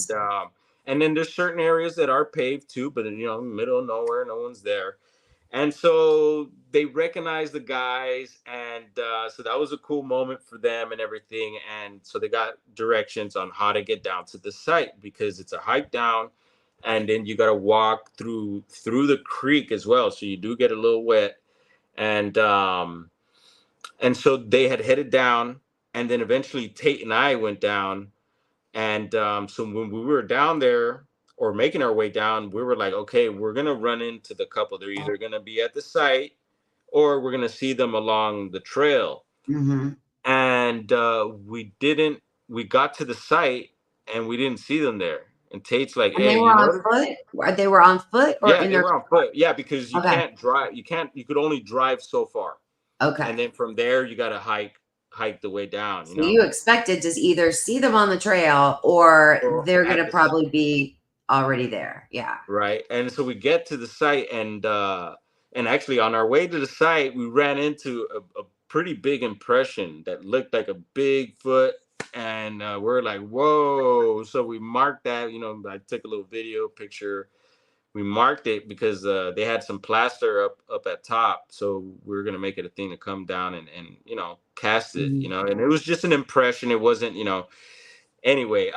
And then there's certain areas that are paved too, but middle of nowhere, no one's there. And so they recognized the guys, and so that was a cool moment for them and everything. And so they got directions on how to get down to the site, because it's a hike down, and then you got to walk through the creek as well, so you do get a little wet. And so they had headed down, and then eventually Tate and I went down. And so when we were down there, or making our way down, we were like, okay, we're gonna run into the couple. They're either gonna be at the site, or we're gonna see them along the trail. Mhm. And we didn't. We got to the site, and we didn't see them there. And Tate's like, And they "Hey, were you on notice?" foot? They were on foot or Yeah, in they their. were on foot. Yeah, because you Okay. can't drive. You can't. You could only drive so far, Okay. and then from there you got to hike the way down. So you expected to either see them on the trail or Or they're at gonna the probably site. be already there. Yeah. Right. And so we get to the site, and actually on our way to the site, we ran into a pretty big impression that looked like a big foot. And we're like, whoa. So we marked that. I took a little video picture. We marked it because they had some plaster up at top, so we were gonna make it a thing to come down and cast it. Mhm. And it was just an impression. It wasn't. Anyway,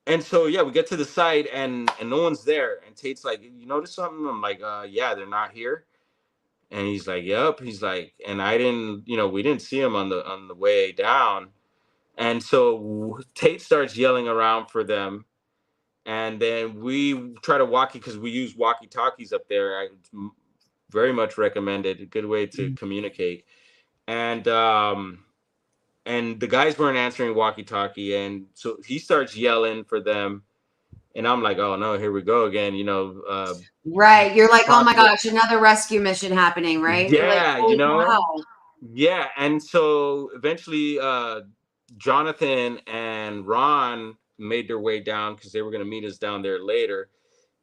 and so yeah, we get to the site, and no one's there. And Tate's like, "You notice something?" I'm like, "Yeah, they're not here." And he's like, "Yep." He's like, "And I didn't, we didn't see him on the way down." And so Tate starts yelling around for them, and then we try to walkie, because we use walkie talkies up there. I very much recommend it. A good way to communicate. And and the guys weren't answering walkie talkie, and so he starts yelling for them. And I'm like, oh no, here we go again. Right. You're like, oh my Possible. gosh, another rescue mission happening, right? You're like, Yeah, holy cow. yeah. And so eventually, Jonathan and Ron made their way down, because they were going to meet us down there later.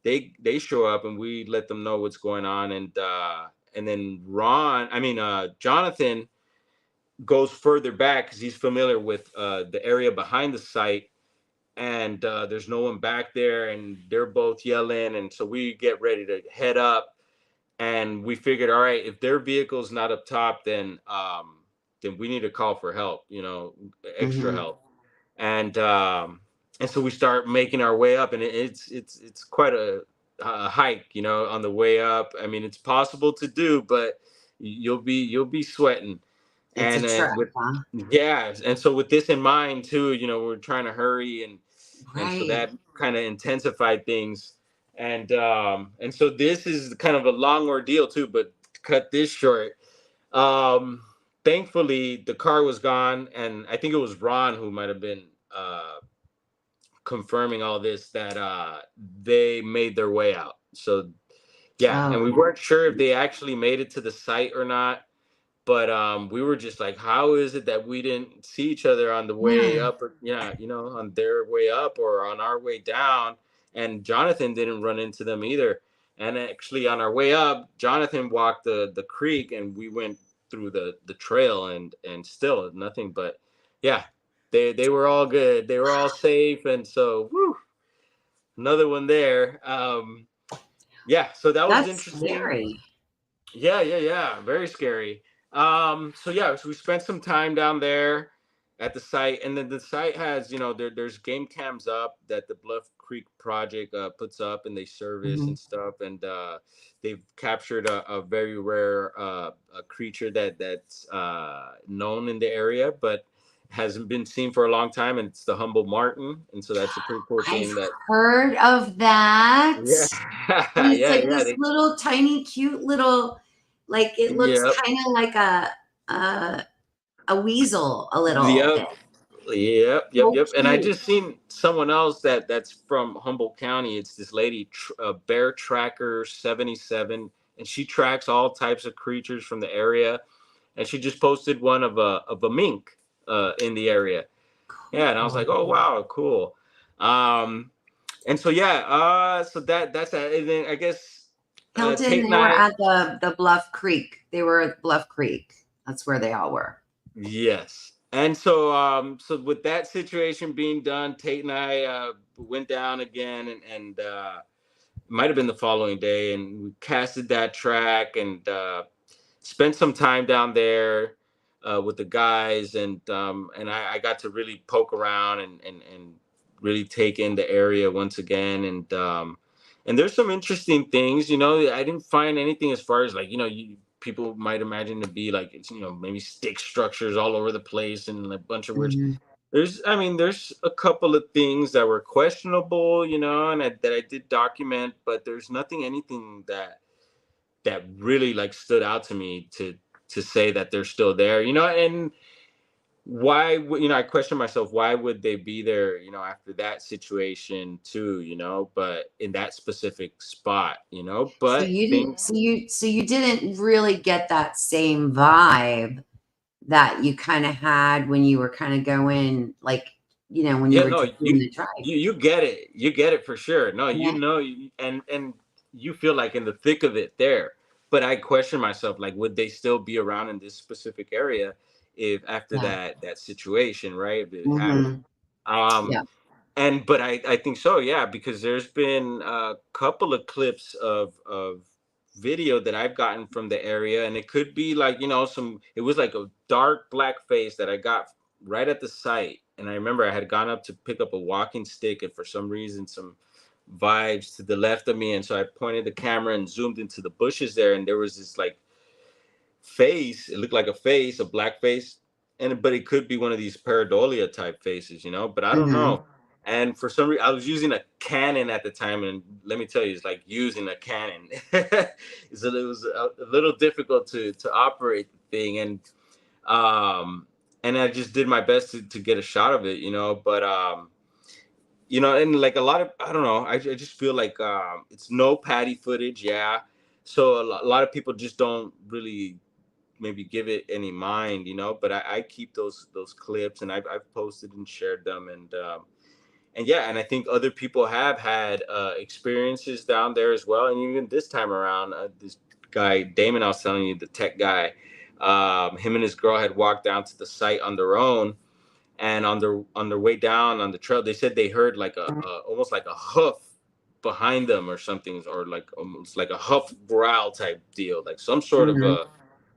They show up, and we let them know what's going on. And then Jonathan goes further back, because he's familiar with the area behind the site. And there's no one back there, and they're both yelling. And so we get ready to head up, and we figured, all right, if their vehicle's not up top, then we need to call for help, extra Mhm. help. And so we start making our way up, and it's quite a hike, on the way up. I mean, it's possible to do, but you'll be sweating. It's a And trip, with huh? Yeah, and so with this in mind too, we're trying to hurry, and so Right. that kind of intensified things. And so this is kind of a long ordeal too. But to cut this short, um, thankfully the car was gone, and I think it was Ron who might have been confirming all this, that they made their way out. So yeah, and we Oh, weren't sure if they actually made it to the site or not, but we were just like, how is it that we didn't see each other on the way yeah. up, or yeah, on their way up or on our way down? And Jonathan didn't run into them either. And actually on our way up, Jonathan walked the creek, and we went through the trail, and still nothing. But yeah, they were all good, they were all safe. And so whew, another one there. Yeah, so that was That's interesting. scary. Yeah, yeah, yeah. Very scary. So yeah, so we spent some time down there at the site, and then the site has, there's game cams up that the Bluff Creek Project puts up, and they service Mhm. and stuff, and they've captured a very rare a creature that's known in the area, but hasn't been seen for a long time, and it's the humble martin, and so that's a pretty cool I've thing. That heard of that. yeah, And it's yeah, like yeah, this little tiny cute little, like it looks yep, kind of like a a weasel a little yep. bit. Yep, yep, So yep. And I cute. just seen someone else that's from Humboldt County. It's this lady, Bear Tracker 77, and she tracks all types of creatures from the area. And she just posted one of a mink in the area. Yeah, and I was Cool. like, oh wow, cool. Um, and so yeah, so that's that. And then I guess Hilton, Tate and they were I, at the Bluff Creek. They were at Bluff Creek. That's where they all were. yes. And so so with that situation being done, Tate and I went down again, and might have been the following day, and we casted that track, and spent some time down there with the guys, and I got to really poke around, and really take in the area once again, and there's some interesting things. I didn't find anything as far as, like, people might imagine to be like, it's, maybe stick structures all over the place and a bunch of weird. Mhm. There's a couple of things that were questionable, and that I did document, but there's anything that really like stood out to me to say that they're still there, and why I question myself, why would they be there, after that situation too, but in that specific spot, So but you didn't. things. So you didn't really get that same vibe that you kind of had when you were kind of going, like, when you Yeah, were no, just doing the drive. you get it. You get it for sure. No, Yeah. and you feel like in the thick of it there. But I question myself, like, would they still be around in this specific area if after Yeah. that situation, right? If it happened. Hmm. Um, Yeah. and but I think so, yeah, because there's been a couple of clips of video that I've gotten from the area, and it could be like, it was like a dark black face that I got right at the site. And I remember I had gone up to pick up a walking stick, and for some reason some vibes to the left of me, and so I pointed the camera and zoomed into the bushes there, and there was this like face. It looked like a face, a black face, but it could be one of these pareidolia type faces, but I don't Hmm. know. And for some reason, I was using a Canon at the time, and let me tell you, it's like using a Canon. So it was a little difficult to operate the thing, um, and I just did my best to get a shot of it, But and like a lot of, I don't know, I just feel like it's no patty footage, yeah. So a lot of people just don't really maybe give it any mind, but I keep those clips, and I've posted and shared them, and yeah, and I think other people have had experiences down there as well. And even this time around, this guy Damon, I was telling you, the tech guy, him and his girl had walked down to the site on their own, and on their way down on the trail, they said they heard like a almost like a hoof behind them or something, or like almost like a hoof growl type deal, like some sort of Hmm.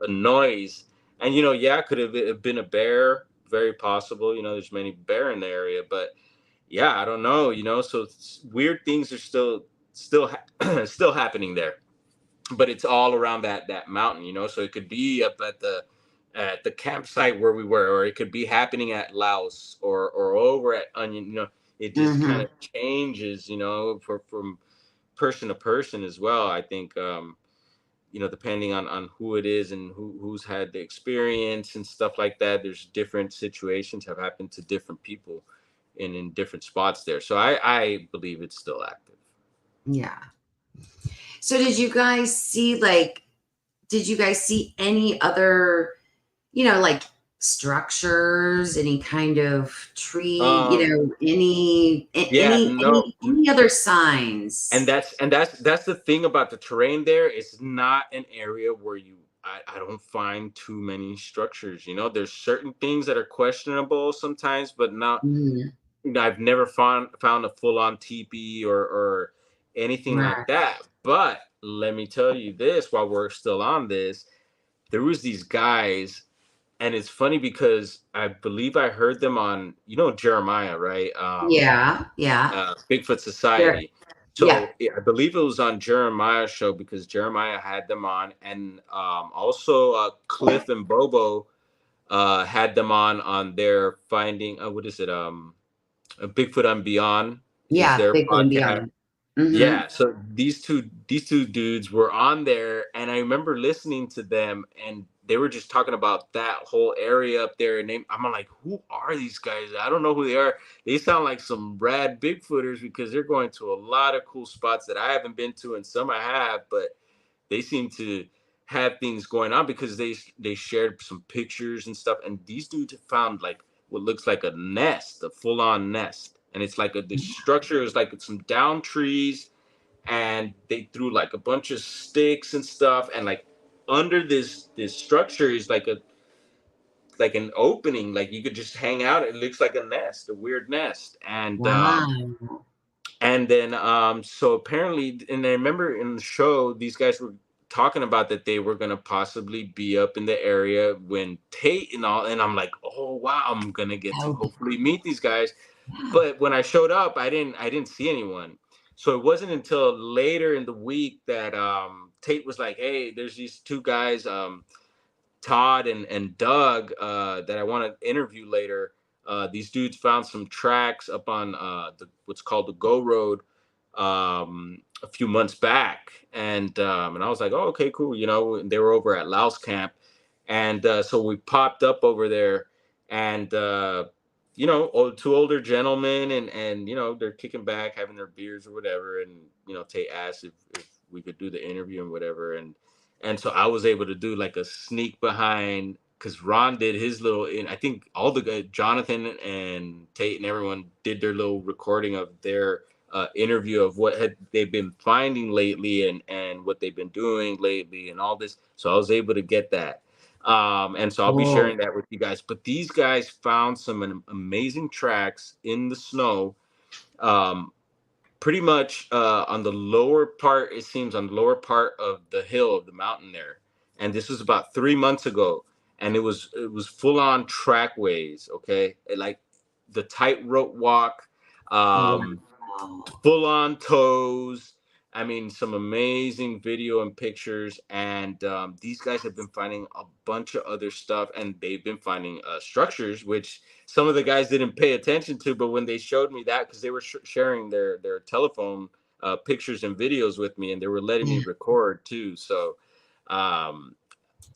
a noise. And yeah, could have been a bear, very possible. There's many bear in the area, but yeah, I don't know. So weird things are still still happening there, but it's all around that mountain. So it could be up at the campsite where we were, or it could be happening at Laos, or over at Onion. It just kind Hmm. of changes, from person to person as well. I think depending on who it is and who's had the experience and stuff like that, there's different situations have happened to different people in different spots there. So I believe it's still active. Yeah. So did you guys see any other, like structures, any kind of tree, Um, yeah, no, any other signs? and that's the thing about the terrain there. It's not an area where I don't find too many structures. There's certain things that are questionable sometimes, but not. Mhm. I've never found a full on teepee or anything like Right. that. But let me tell you this: while we're still on this, there was these guys, and it's funny because I believe I heard them on Jeremiah, right? Yeah, yeah. Bigfoot There. Society. Yeah. So I believe it was on Jeremiah's show because Jeremiah had them on, and also Cliff and Bobo had them on their finding. What is it? Bigfoot and Beyond is Yeah, their Bigfoot and podcast. Beyond. Mhm. Yeah, so these two dudes were on there, and I remember listening to them, and they were just talking about that whole area up there. And I'm like, who are these guys? I don't know who they are. They sound like some rad Bigfooters because they're going to a lot of cool spots that I haven't been to, and some I have, but they seem to have things going on because they shared some pictures and stuff. And these dudes have found like what looks like a nest, a full on nest, and it's like the structure is like some down trees, and they threw like a bunch of sticks and stuff, and like under this structure is like an opening, like you could just hang out. It looks like a nest, a weird nest, Wow. and then so apparently, and I remember in the show these guys were talking about that they were going to possibly be up in the area when Tate and all, and I'm like, oh wow, I'm going to get That to would be hopefully meet these guys. yeah. But when I showed up, I didn't see anyone. So it wasn't until later in the week that Tate was like, hey, there's these two guys, Todd and Doug, that I want to interview later. These dudes found some tracks up on what's called the Go Road a few months back, and I was like, oh, okay, cool. And they were over at Laos Camp, and so we popped up over there, and two older gentlemen, and they're kicking back, having their beers or whatever, and Tate asked if we could do the interview and whatever, and so I was able to do like a sneak behind because Ron did his little. And I think all the guys, Jonathan and Tate and everyone did their little recording of their interview of what had they've been finding lately and what they've been doing lately and all this. So I was able to get that. And so I'll be Cool. sharing that with you guys. But these guys found some amazing tracks in the snow. Um, Pretty much on the lower part, it seems on the lower part of the hill of the mountain there, and this was about 3 months ago, and it was full on trackways, okay. Like the tightrope walk, um Wow. full on toes. I mean, some amazing video and pictures. And these guys have been finding a bunch of other stuff, and they've been finding structures, which some of the guys didn't pay attention to. But when they showed me that, because they were sharing their telephone pictures and videos with me, and they were letting me Yeah, record too. So, um,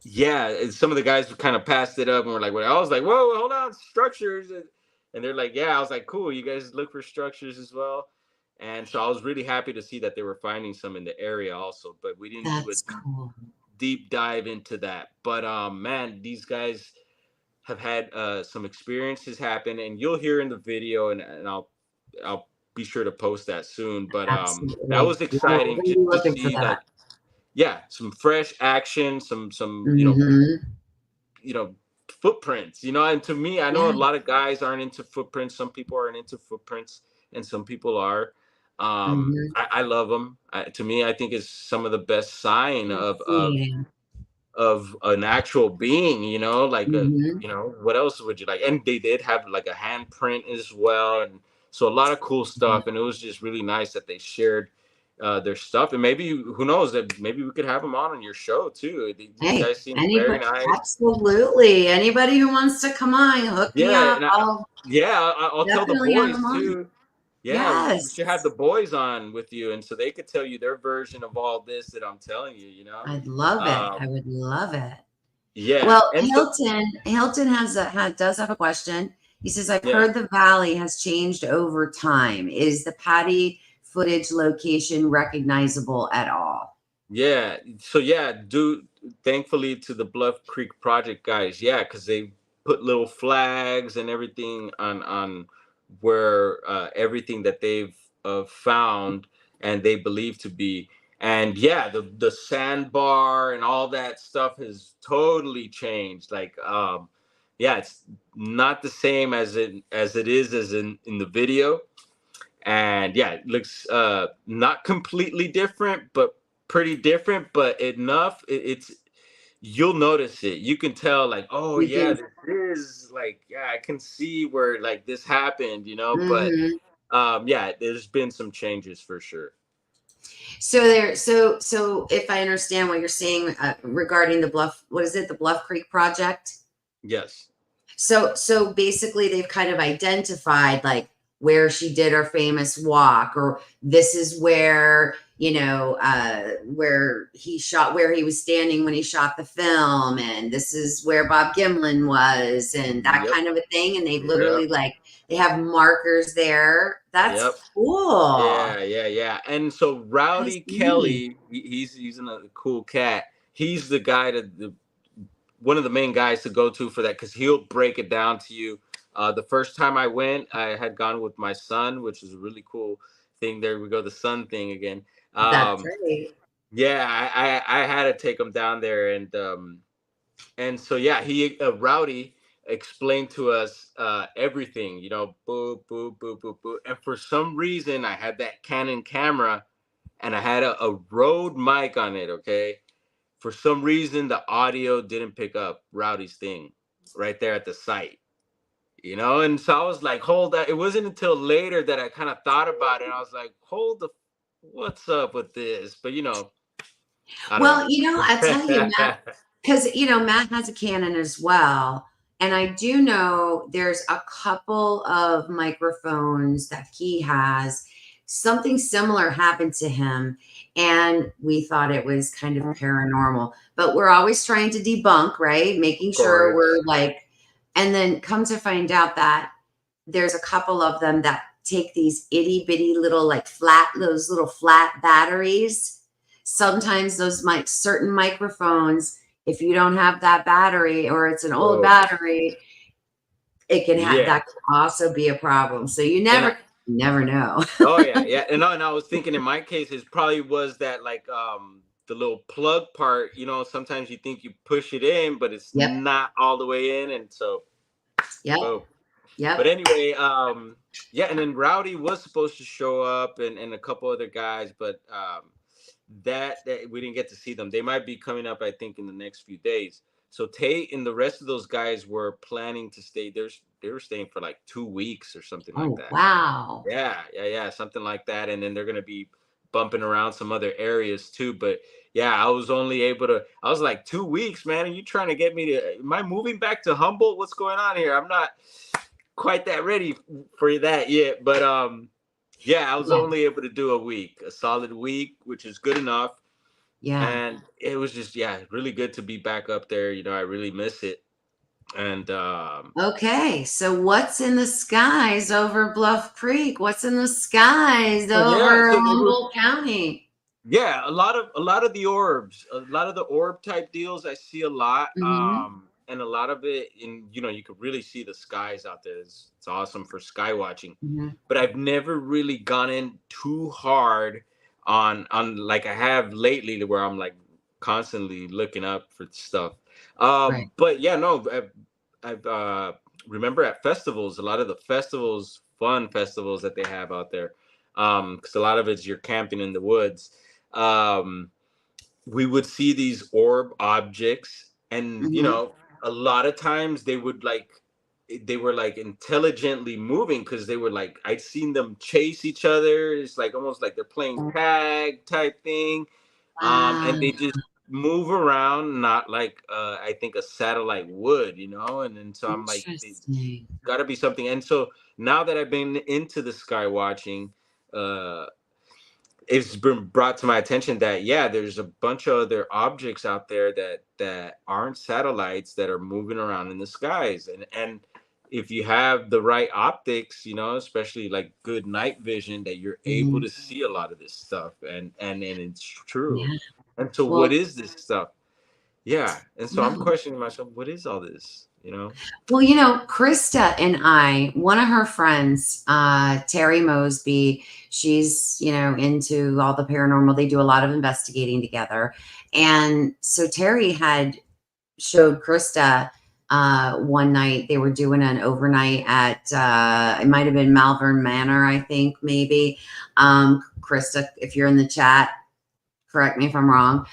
yeah, and some of the guys kind of passed it up and were like, "Well," I was like, "Whoa, hold on, structures," and they're like, "Yeah." I was like, "Cool, you guys look for structures as well." And so I was really happy to see that they were finding some in the area also, but we didn't do a that's cool. deep dive into that. But man, these guys have had some experiences happen, and you'll hear in the video, and I'll be sure to post that soon. But that Absolutely. was Yeah, we're exciting gonna just be to looking for see, that. like, yeah, some fresh action, some Mhm. you know footprints. And to me, I know a Yeah. lot of guys aren't into footprints. Some people aren't into footprints, and some people are. Mhm. I love them. To me, I think it's some of the best sign of of Fascinating. of an actual being. Like a Mhm. what else would you like? And they did have like a handprint as well, and so a lot of cool stuff. And it was just really nice that they shared their stuff. And maybe, who knows, that maybe we could have them on your show too. These Hey, guys seem very anybody, nice. absolutely. Anybody who wants to come on, hook me Yeah, up. and I'll I'll tell the definitely have them boys on. too. Yeah, you should have the Yes. boys on with you, and so they could tell you their version of all this that I'm telling you. You know. I'd love it. I Um, would love it. yeah, Well, and so Hilton does have a question. He says, I've yeah. heard the valley has changed over time. Is the Patty footage location recognizable at all? Yeah. So yeah, do thankfully to the Bluff Creek Project guys, yeah, because they put little flags and everything on where everything that they've found and they believe to be. And yeah, the sandbar and all that stuff has totally changed. Like yeah, it's not the same as it is as in the video, and yeah, it looks not completely different but pretty different, but enough it's you'll notice it. You can tell like, oh You yeah, can. this is like, yeah, I can see where like this happened, but Mhm. yeah, there's been some changes for sure. So if I understand what you're saying regarding the Bluff, what is it, the Bluff Creek project? Yes. So basically they've kind of identified like where she did her famous walk, or this is where, where he was standing when he shot the film, and this is where Bob Gimlin was, and that Yep. kind of a thing. And they've Yep. literally like they have markers there. That's Yep. cool. Yeah. And so That is Rowdy neat. Kelly, he's a cool cat. He's the guy to one of the main guys to go to for that, because he'll break it down to you. The first time I went, I had gone with my son, which is a really cool thing. There we go, the son thing again. That's Um, right. yeah, I had to take him down there, and so yeah, he Rowdy explained to us everything. Boop boop boop boop boop. And for some reason, I had that Canon camera, and I had a Rode mic on it. Okay, for some reason the audio didn't pick up Rowdy's thing right there at the site, and so I was like, hold that. It wasn't until later that I kind of thought about it, and I was like, hold the what's up with this? But I don't Well, know. I tell you, Matt, because Matt has a Canon as well, and I do know there's a couple of microphones that he has. Something similar happened to him, and we thought it was kind of paranormal. But we're always trying to debunk, right? Making Of sure we're course. like, and then come to find out that there's a couple of them that take these itty bitty little like those little flat batteries. Sometimes those certain microphones, if you don't have that battery or it's an old Bro. battery, it can have Yeah. that can also be a problem. So And I, you never know. oh yeah. And I was thinking in my case, it probably was that like the little plug part. Sometimes you think you push it in, but it's Yep. not all the way in, and so Yep. boom. But Yep. anyway, yeah, and then Rowdy was supposed to show up, and a couple other guys, but that we didn't get to see them. They might be coming up, I think, in the next few days. So Tate and the rest of those guys were planning to stay. They were staying for like 2 weeks or something like Oh, that. wow. Yeah, something like that. And then they're gonna be bumping around some other areas too. But yeah, I was only able to. I was like, 2 weeks, man. Are you trying to get me to? Am I moving back to Humboldt? What's going on here? I'm not quite that ready for that yet. But yeah, I was Yeah. only able to do a solid week, which is good enough. Yeah. And it was just, yeah, really good to be back up there. I really miss it. And Okay. So what's in the skies over Bluff Creek? What's in the skies yeah, over so it was, Humboldt County? yeah, a lot of the orbs, a lot of the orb type deals I see a lot. Hmm. And a lot of it in, you could really see the skies out there. It's awesome for sky watching. Hmm. But I've never really gone in too hard on like I have lately, to where I'm like constantly looking up for stuff. Right. But yeah, no, I've remember at festivals, a lot of the festivals, fun festivals that they have out there, because a lot of it's you're camping in the woods. Um, we would see these orb objects, and Hmm. a lot of times they were like intelligently moving, because they were like, I'd seen them chase each other. It's like almost like they're playing tag type thing. And Wow. move around, not like I think a satellite would, you know. And then so I'm like, it Interesting. got to be something. And so now that I've been into the sky watching, uh, it's been brought to my attention that yeah, there's a bunch of other objects out there that aren't satellites that are moving around in the skies. And if you have the right optics, you know, especially like good night vision, that you're able Mhm. to see a lot of this stuff. And it's true. Yeah. And so what Well, is this stuff? Yeah. And so I'm yeah. questioning myself, what is all this, you know? Well, Krista and I, one of her friends, Terry Mosby, she's, into all the paranormal. They do a lot of investigating together. And so Terry had showed Krista one night. They were doing an overnight at, it might have been Malvern Manor, I think, maybe. Krista, if you're in the chat, correct me if I'm wrong.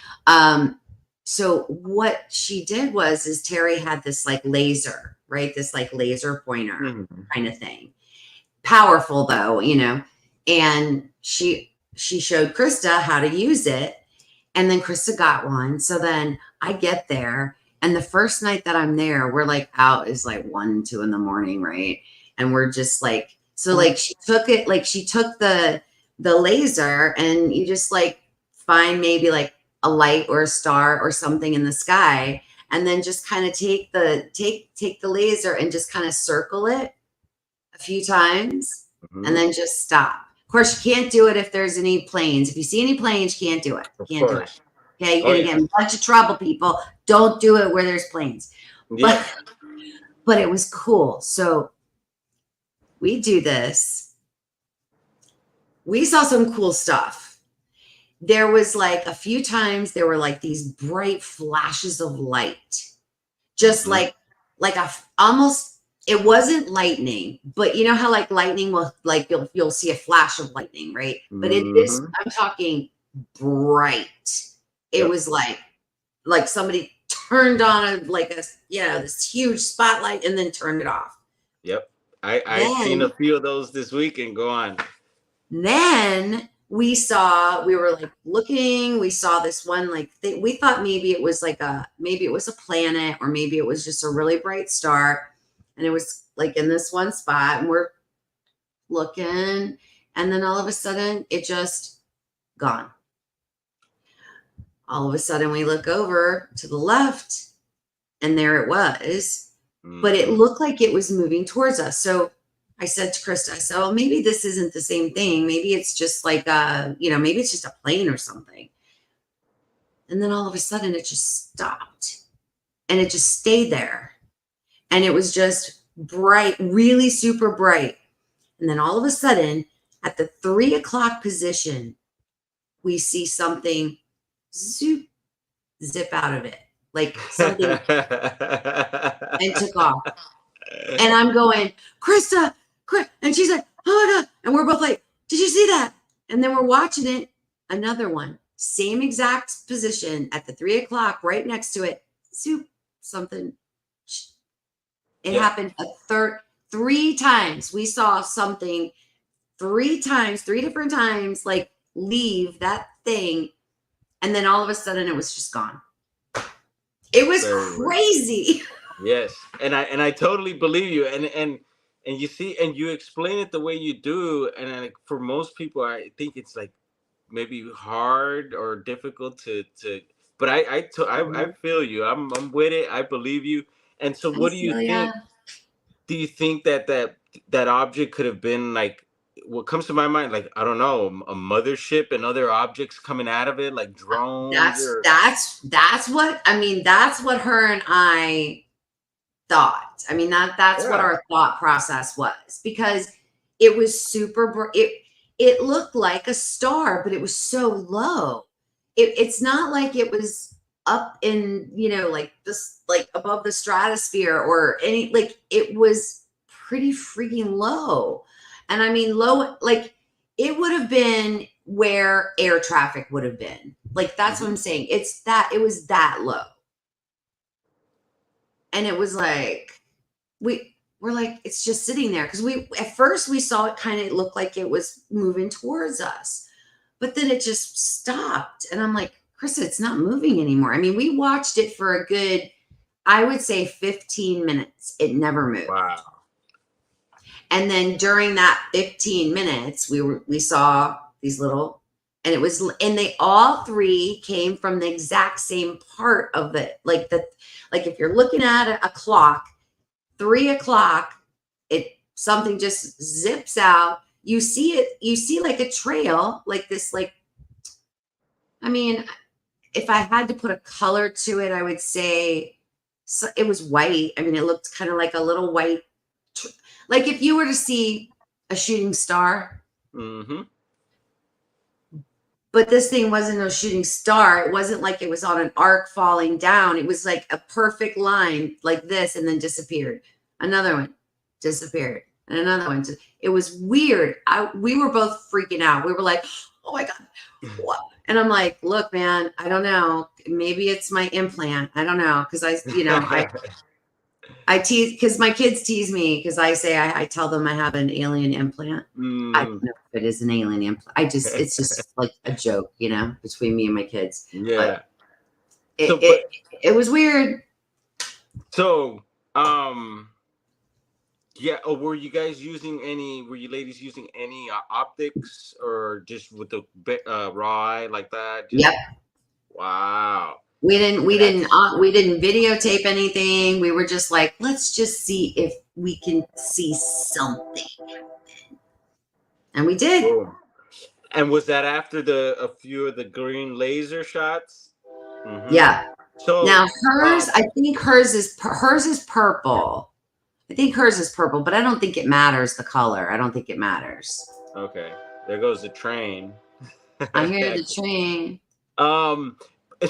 So what she did is Terry had this like laser, right? This like laser pointer Mhm. kind of thing. Powerful though, and she showed Krista how to use it. And then Krista got one. So then I get there. And the first night that I'm there, we're like out is like 1, 2 in the morning, right? And we're just like, so like she took the laser and you just like find maybe like a light or a star or something in the sky. And then just kind of take the laser and just kind of circle it a few times and Mhm. then just stop. Of course, you can't do it if there's any planes. If you see any planes, you can't do it. Of Can't do it. course. Okay, you're Oh gonna yeah. get in a bunch of trouble, people. Don't do it where there's planes. But Yeah. but it was cool. So we do this. We saw some cool stuff. There was like a few times there were like these bright flashes of light, just Mhm. like a almost, it wasn't lightning, but you know how like lightning will like you'll see a flash of lightning, right? But it is, Mhm. I'm talking bright. It Yep. was like somebody turned on this huge spotlight and then turned it off. Yep. I seen a Then few of those this weekend. Go on. then we were like looking, we saw this one like thing. We thought maybe it was a planet or maybe it was just a really bright star. And it was like in this one spot and we're looking and then all of a sudden it just gone. All of a sudden we look over to the left and there it was, but it Mhm. looked like it was moving towards us. So I said to Krista, I said, "Oh, maybe this isn't the same thing. Maybe it's just maybe it's just a plane or something." And then all of a sudden it just stopped and it just stayed there. And it was just bright, really super bright. And then all of a sudden, at the 3 o'clock position, we see something zoop, zip out of it, like something, and took off. And I'm going, Krista, and she's like, oh my God. And we're both like, did you see that? And then we're watching it, another one, same exact position at the 3 o'clock, right next to it, soup, something. It Yeah. happened a third, 3 times. We saw something 3 times, 3 different times, like leave that thing. And then all of a sudden it was just gone. It was Very well. crazy. Yes, and I totally believe you, and you see, and you explain it the way you do, and like, for most people, I think it's like maybe hard or difficult to. But I feel you. I'm with it. I believe you. And so, I what do you feel ya. think? Do you think that object could have been like? What comes to my mind, like I don't know, a mothership and other objects coming out of it, like drones That's or that's that's what I mean. That's what her and I thought. I mean that's what yeah. our thought process was because it was it looked like a star, but it was so low. It's not like it was up in like this like above the stratosphere or any like it was pretty freaking low. And I mean low like it would have been where air traffic would have been. Like that's what Hmm. I'm saying. It was that low. And it was like we're like it's just sitting there because we at first we saw it kind of look like it was moving towards us but then it just stopped and I'm like Krista, it's not moving anymore. I mean, we watched it for a good, I would say 15 minutes. It never moved. Wow. And then during that 15 minutes, we saw these little, and it was, and they all three came from the exact same part of it. Like if you're looking at a clock, 3 o'clock, it something just zips out. You see it, you see like a trail, like this, like, I mean, if I had to put a color to it, I would say so it was white. I mean, it looked kind of like a little white, like if you were to see a shooting star, Mm-hmm. but this thing wasn't a shooting star. It wasn't like it was on an arc falling down. It was like a perfect line like this and then disappeared. Another one disappeared. And another one. It was weird. We were both freaking out. We were like, oh my God, what? And I'm like, look, man, I don't know. Maybe it's my implant. I don't know. Cause I tease because my kids tease me because I say I tell them I have an alien implant. I don't Mm. know if it is an alien implant. It's just like a joke, between me and my kids. But Yeah. it So, it, but it was weird. so, yeah. Oh, were you guys using any? Were you ladies using any optics, or just with the raw eye like that? Yep. Just wow. We didn't Yeah, we didn't that's uh, we didn't videotape anything. We were just like, let's just see if we can see something, and we did. boom. And was that after a few of the green laser shots? Mm-hmm. Yeah. Now So, hers, I think hers is purple. I think hers is purple, but I don't think it matters the color. I don't think it matters. okay, there goes the train. I hear the train. um,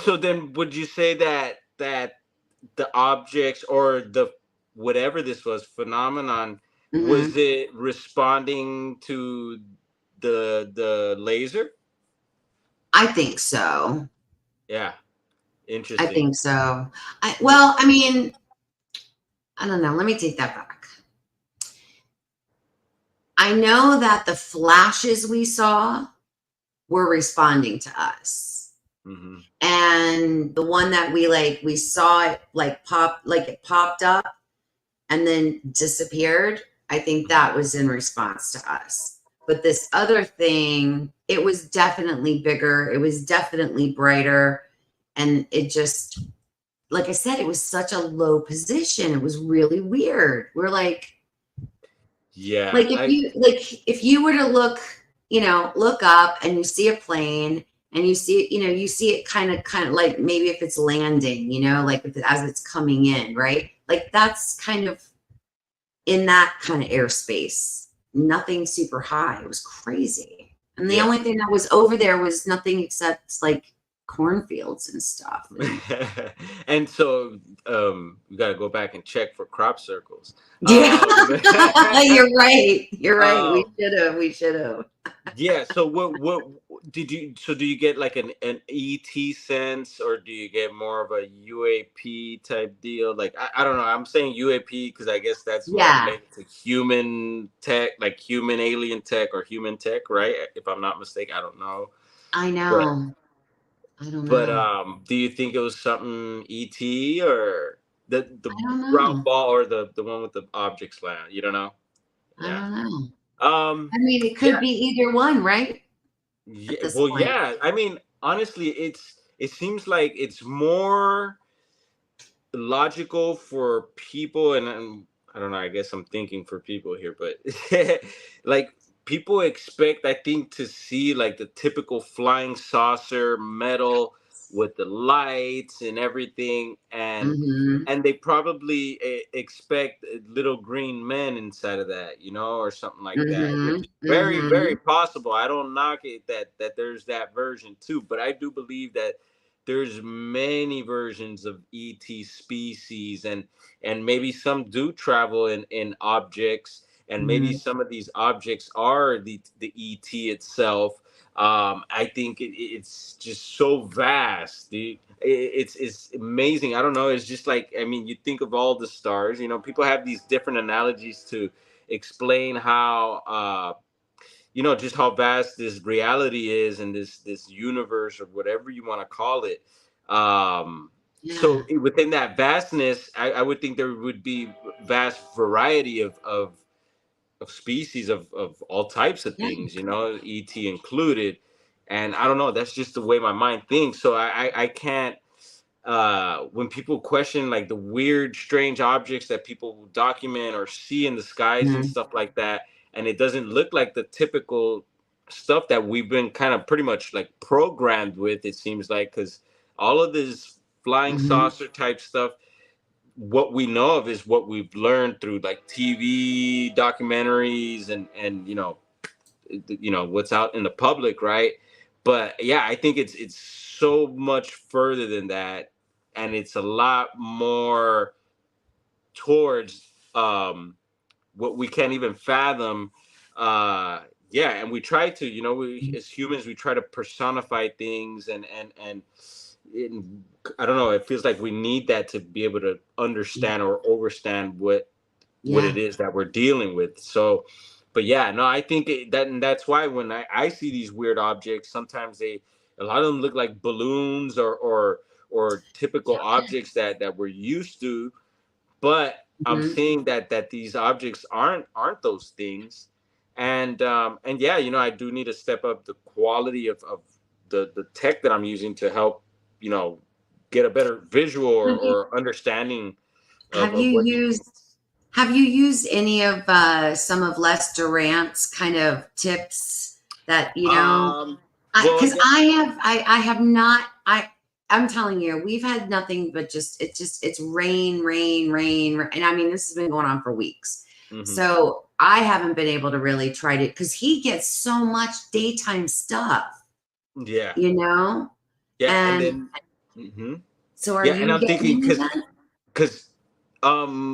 so then, would you say that the objects or the whatever this was phenomenon, was Hmm. it responding to the laser? I think so. Yeah, I interesting. think so. Well, I mean, I don't know. Let me take that back. I know that the flashes we saw were responding to us. Mm-hmm. And the one that we saw it like pop, like it popped up and then disappeared. I think that was in response to us. But this other thing, it was definitely bigger. It was definitely brighter. And it just, like I said, it was such a low position. It was really weird. We're Yeah, like if you were to look, look up and you see a plane and you see it, you see it kind of like maybe if it's landing, like as it's coming in, right? Like that's kind of in that kind of airspace. Nothing super high. It was crazy. And the yeah. only thing that was over there was nothing except like cornfields and stuff. And And so, we got to go back and check for crop circles. yeah, Um, you're right. You're right. We um, should have. We should have. yeah. So what did you? So do you get like an ET sense, or do you get more of a UAP type deal? Like I don't know. I'm saying UAP because I guess that's more Yeah, related to human tech, like human alien tech or human tech, right? If I'm not mistaken, I don't know. I But know. I don't but know. do you think it was something ET or the I don't ground know. ball or the one with the objects land? You don't know? I Yeah. don't know. Um. I mean, it could Yeah. be either one, right? At Yeah. this Well, point. yeah. I mean, honestly, it seems like it's more logical for people, and I don't know. I guess I'm thinking for people here, but like people expect, I think, to see like the typical flying saucer metal with the lights and everything, Mhm. and they probably expect little green men inside of that, or something like that, which Mhm. is very, very Mhm. possible. I don't knock it that there's that version too, but I do believe that there's many versions of ET species, and maybe some do travel in objects, and maybe Mhm. some of these objects are the ET itself. I think it's just so vast, dude. It's amazing. I don't know. It's just like, I mean, you think of all the stars. People have these different analogies to explain how just how vast this reality is, and this universe, or whatever you want to call it. So Yeah. within that vastness, I would think there would be vast variety of species of all types of Yeah. things, ET included. And I don't know, that's just the way my mind thinks. So I can't, when people question like the weird, strange objects that people document or see in the skies and Mhm. stuff like that, and it doesn't look like the typical stuff that we've been kind of pretty much like programmed with, it seems like, because all of this flying Mhm. saucer type stuff, what we know of is what we've learned through like TV documentaries, and what's out in the public, right? But yeah, I think it's so much further than that, and it's a lot more towards what we can't even fathom. uh yeah, and we try to, we as humans, we try to personify things, and I don't know, it feels like we need that to be able to Yeah. understand or overstand what it Yeah. is that we're dealing with. So, but yeah, no, I think and that's why when I see these weird objects, sometimes a lot of them look like balloons, or typical Yep. objects that we're used to. But I'm Mhm. seeing that these objects aren't those things. And yeah, I do need to step up the quality of the tech that I'm using to help, you know get a better visual, or, Have you or understanding have of you what these used things. have you used any of, some of Les Durant's kind of tips that, Um, I well, because yeah. I have not I'm telling you, we've had nothing but it's rain, rain, rain, and I mean, this has been going on for weeks. Hmm. So, I haven't been able to really try to because he gets so much daytime stuff, Yeah, you know? yeah, and And then, hmm so are yeah, and you I'm getting thinking, any of because that? because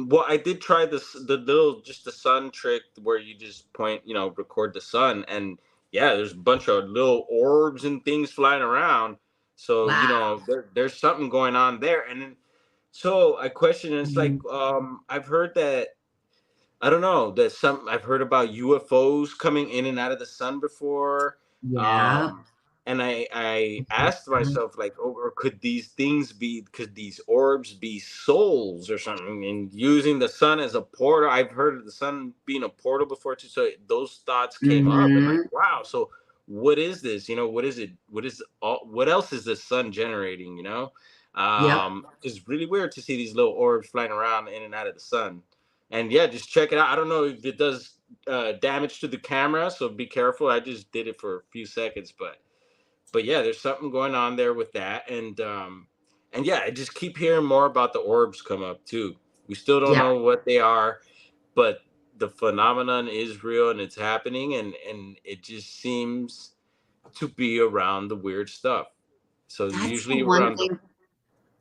well, I did try the little, just the sun trick, where you just record the sun, and yeah, there's a bunch of little orbs and things flying around. So, Wow. there's something going on there. And then, so I question, it's like, Mhm. I've heard that, I don't know, that some I've heard about UFOs coming in and out of the sun before. Yeah. Um and I asked myself, like, oh, or could these orbs be souls or something, and using the sun as a portal? I've heard of the sun being a portal before too. So those thoughts came up, and like, Mhm. wow, so what is this? What is it? What else is the sun generating, Yep. it's really weird to see these little orbs flying around in and out of the sun. And yeah, just check it out. I don't know if it does damage to the camera, so be careful. I just did it for a few seconds, but yeah, there's something going on there with that. And yeah, I just keep hearing more about the orbs come up too. We still don't Yeah. know what they are, but the phenomenon is real, and it's happening, and it just seems to be around the weird stuff. So That's the usually one around the thing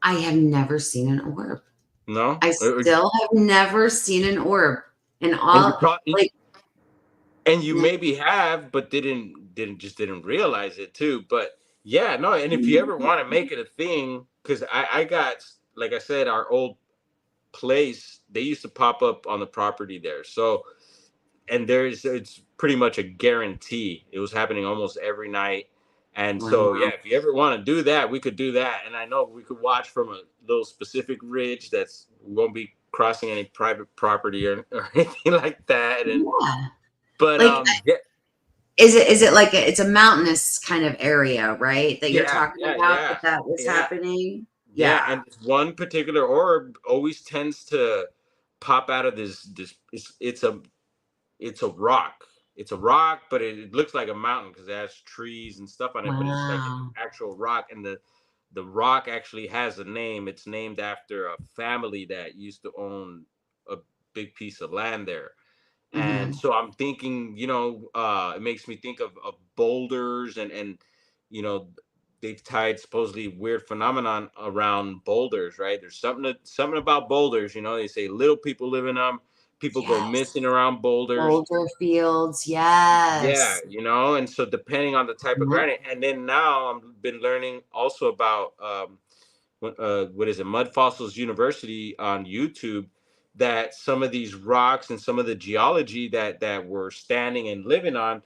I have never seen an orb. no. I Or- still have never seen an orb in and you all probably like, and you yeah. maybe have, but didn't realize it too. But yeah, no, and if you ever Mhm. want to make it a thing, because I got, like I said, our old place, they used to pop up on the property there. So, and it's pretty much a guarantee. It was happening almost every night. And so yeah, Wow. if you ever want to do that, we could do that. And I know we could watch from a little specific ridge that's we won't be crossing any private property, or anything like that. And Yeah. but Like, yeah. is it like it's a mountainous kind of area, right? That you're Yeah, talking yeah, about yeah, that was yeah, happening? yeah. Yeah. And this one particular orb always tends to pop out of this. It's a rock. It's a rock, but it looks like a mountain because it has trees and stuff on it. But it's like an Wow. actual rock, and the rock actually has a name. It's named after a family that used to own a big piece of land there. And Mhm. so I'm thinking, it makes me think of boulders, and you know they've tied supposedly weird phenomenon around boulders, right? There's something about boulders. They say little people live in them. People go Yes. missing around boulders. Boulder Fields, Yeah, yes. and so depending on the type of Mhm. granite, and then now I've been learning also about what is it, Mud Fossils University on YouTube, that some of these rocks and some of the geology that we're standing and living on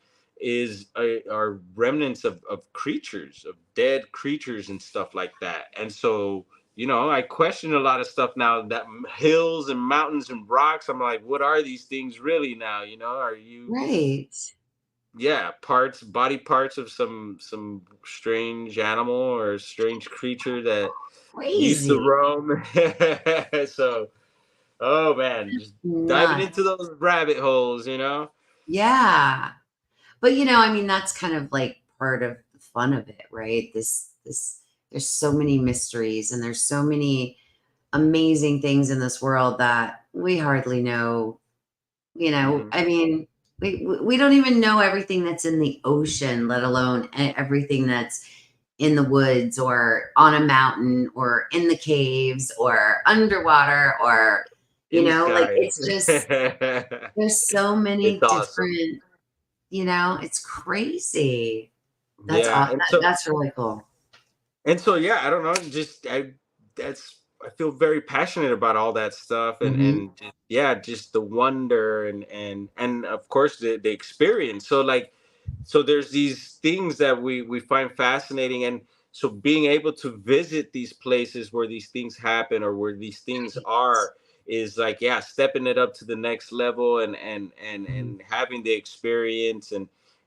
are remnants of creatures, of dead creatures and stuff like that. And so, I question a lot of stuff now, that hills and mountains and rocks. I'm like, what are these things really now? Are you, Right. yeah, body parts of some strange animal or strange creature that used to Crazy. roam? So, oh man, just diving Nuts. into those rabbit holes. Yeah. But I mean, that's kind of like part of the fun of it, right? This there's so many mysteries and there's so many amazing things in this world that we hardly know. Hmm. I mean, we don't even know everything that's in the ocean, let alone everything that's in the woods or on a mountain or in the caves or underwater or In the like sky. it's just there's so It's many awesome. different, it's crazy. That's Yeah, awesome. and so That's really cool. yeah, I don't know, just I feel very passionate about all that stuff, Mhm. yeah, just the wonder and of course the experience. So like, so there's these things that we find fascinating, and so being able to visit these places where these things happen or where these things Right. are is like, yeah, stepping it up to the next level, Mhm. and having the experience.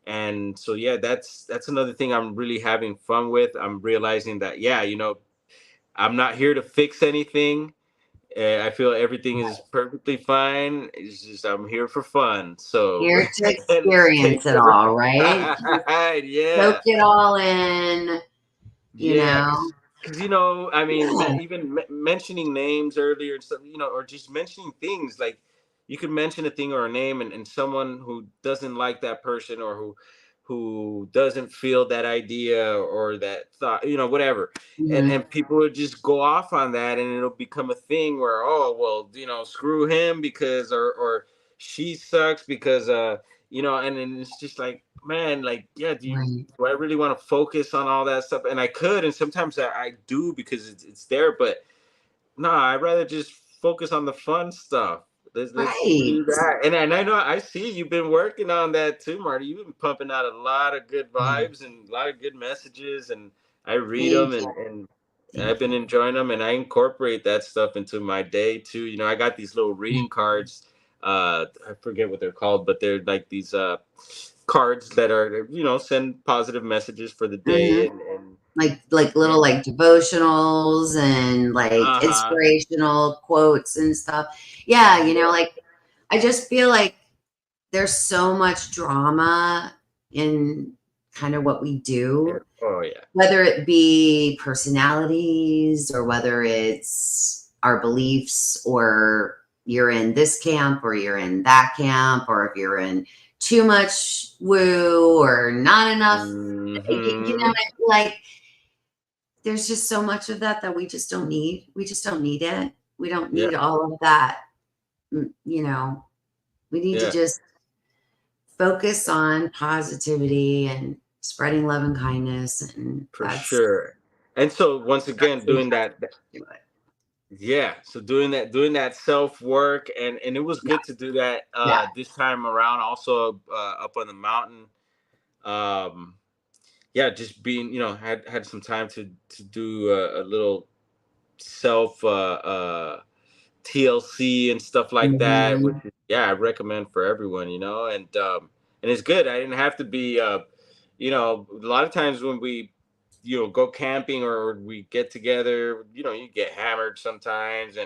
And so yeah, that's another thing I'm really having fun with. I'm realizing that, yeah, I'm not here to fix anything. I feel everything is Right. perfectly fine. It's just I'm here for fun. So Here to let's take experience it the all, right? ride. Soak Yeah. it all in, you Yeah, know? because I mean, Yeah. even mentioning names earlier and stuff, or just mentioning things, like you could mention a thing or a name, and someone who doesn't like that person, or who doesn't feel that idea or that thought, whatever, and Mhm. people would just go off on that, and it'll become a thing where, oh well, screw him because, or she sucks because, and then it's just like, man, like, yeah, Right. do I really want to focus on all that stuff? And I could, and sometimes I do because it's there. But no, I'd rather just focus on the fun stuff. Let's Right. do that. And I know, I see you've been working on that too, Marty. You've been pumping out a lot of good Yeah. vibes and a lot of good messages, and I read them, Thank you. and I've Thank been you. enjoying them, and I incorporate that stuff into my day too. I got these little Yeah. reading cards. I forget what they're called, but they're like these cards that are, send positive messages for the day, Mhm. and Like yeah. little like devotionals and like Uh-huh. inspirational quotes and stuff. Yeah, Yeah. like I just feel like there's so much drama in kind of what we Yeah. do, Oh yeah. whether it be personalities or whether it's our beliefs or you're in this camp or you're in that camp or if you're in too much woo or not enough, Hmm. like there's just so much of that we just don't need. We just don't need it. We don't Yeah. need all of that. We need to Yeah. just focus on positivity and spreading love and kindness, and For sure. And so once again, that's the doing best that, way to do it. yeah. So doing that self work, and it was Yeah, good to do that yeah. this time around. Also, up on the mountain. Um, yeah, just being, had some time to do a little self TLC and stuff like that, which Mhm. is, yeah, I recommend for everyone, and it's good. I didn't have to be, a lot of times when we, go camping or we get together, you get hammered sometimes,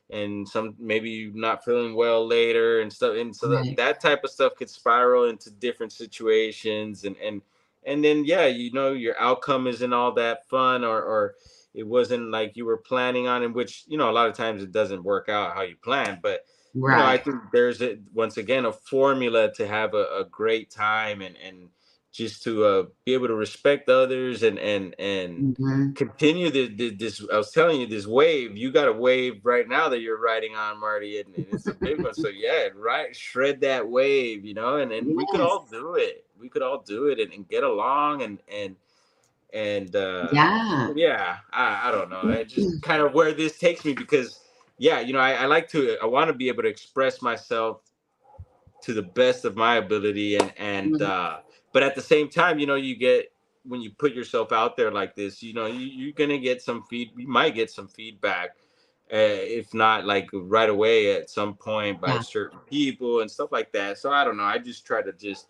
and some, maybe you not feeling well later and stuff, and so that, Right, that type of stuff could spiral into different situations, and then, yeah, your outcome isn't all that fun, or it wasn't like you were planning on, in which, a lot of times it doesn't work out how you plan. But I right, think there's once again a formula to have a great time, and just to be able to respect others, and mhm. continue this. I was telling you, this wave, you got a wave right now that you're riding on, Marty, and it's a big one. So yeah, right, shred that wave, and we could Yes. all do it. We could all do it, and get along, and Yeah. yeah, I don't know, I just kind of where this takes me, because yeah, I want to be able to express myself to the best of my ability, and Mhm. but at the same time, you get, when you put yourself out there like this, you're gonna get some you might get some feedback, if not like right away, at some point, by Yeah. certain people and stuff like that. So I don't know. I just try to just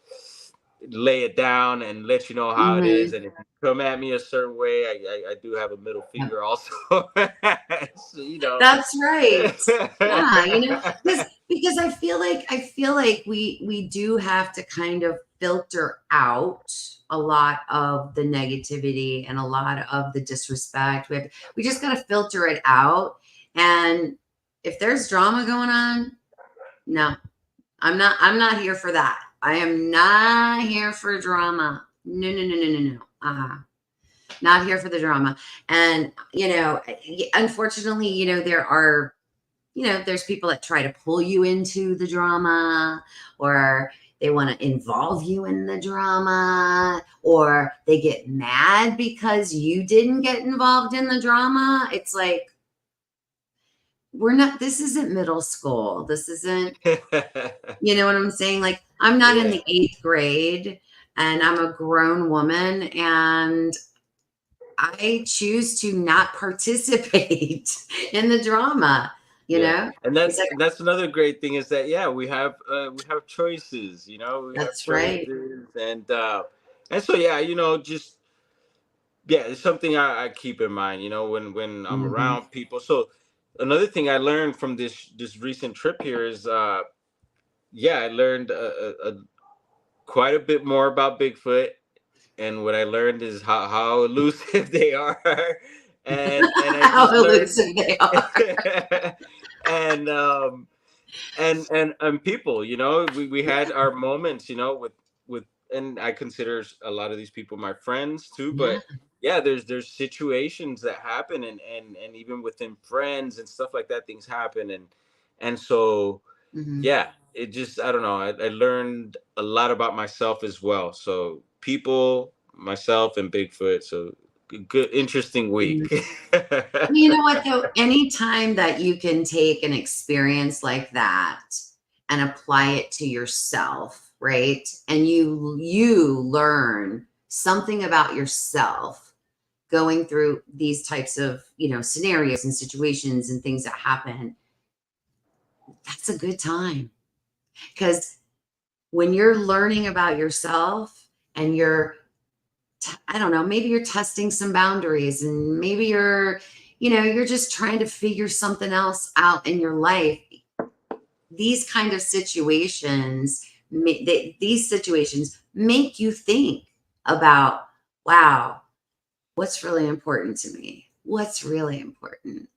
lay it down and let you know how it is. Mhm. And if you come at me a certain way, I do have a middle Yep. finger also. So, That's right. Yeah, because I feel like we do have to kind of filter out a lot of the negativity and a lot of the disrespect. We just got to filter it out. And if there's drama going on, no, I'm not here for that. I am not here for drama. No, no, no, no, no, no. Not here for the drama. And unfortunately, there's people that try to pull you into the drama, or they want to involve you in the drama, or they get mad because you didn't get involved in the drama. It's like, this isn't middle school. This isn't, you know what I'm saying? Like, I'm not in Yeah. the eighth grade and I'm a grown woman, and I choose to not participate in the drama, you Yeah, know? and It's like, that's another great thing, is that, yeah, we have choices, we have that's right. choices, and so, yeah, just, yeah, it's something I keep in mind, when I'm Mhm. around people. So another thing I learned from this recent trip here is, yeah, I learned quite a bit more about Bigfoot, and what I learned is how elusive they are, and I How just learned, elusive they are. and and people, we had our moments, with and I consider a lot of these people my friends too. Yeah. But yeah, there's situations that happen, and even within friends and stuff like that, things happen, and so, Mhm. yeah, it just, I don't know, I learned a lot about myself as well. So people, myself, and Bigfoot. So good, interesting Mhm. week. You know what, though? Anytime that you can take an experience like that and apply it to yourself, right? And you learn something about yourself going through these types of, scenarios and situations and things that happen, that's a good time. Because when you're learning about yourself and I don't know, maybe you're testing some boundaries, and maybe you're just trying to figure something else out in your life. These kind of situations, these situations make you think about, wow, what's really important to me? What's really important?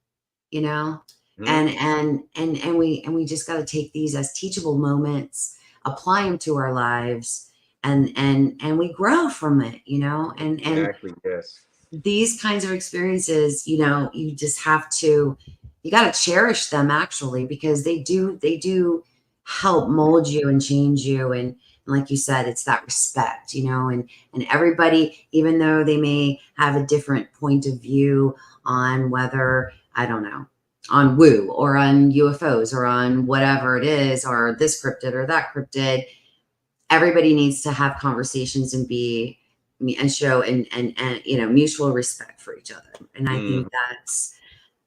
You know? Hmm. And we just got to take these as teachable moments, apply them to our lives, and we grow from it, and Exactly. Yes. these kinds of experiences, you just have to, you got to cherish them, actually, because they do help mold you and change you. And like you said, it's that respect, and everybody, even though they may have a different point of view on whether, I don't know, on woo or on UFOs or on whatever it is, or this cryptid or that cryptid, everybody needs to have conversations and be and show and mutual respect for each other. And I think Mm, that's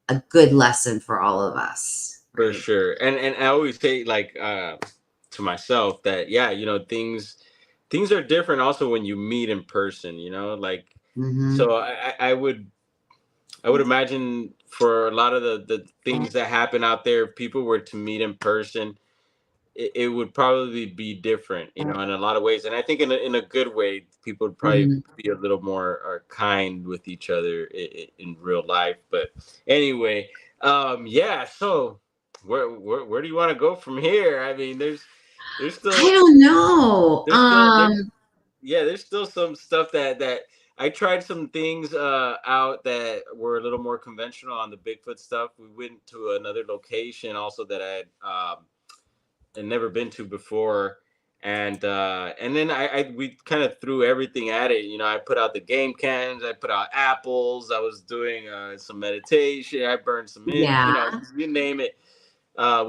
a good lesson for all of us, for right? sure. And I always say, like, to myself, that, yeah, things are different also when you meet in person, like, Mm-hmm. so I would imagine, for a lot of the things that happen out there, if people were to meet in person, it would probably be different, in a lot of ways. And I think in a good way, people would probably Mm-hmm. be a little more kind with each other in real life. But anyway, yeah. So where do you want to go from here? I mean, there's I still don't know. there's yeah, there's still some stuff that I tried some things out that were a little more conventional on the Bigfoot stuff. We went to another location also that I had never been to before, and then we kind of threw everything at it. I put out the game cans, I put out apples, I was doing some meditation, I burned some Yeah. you name it.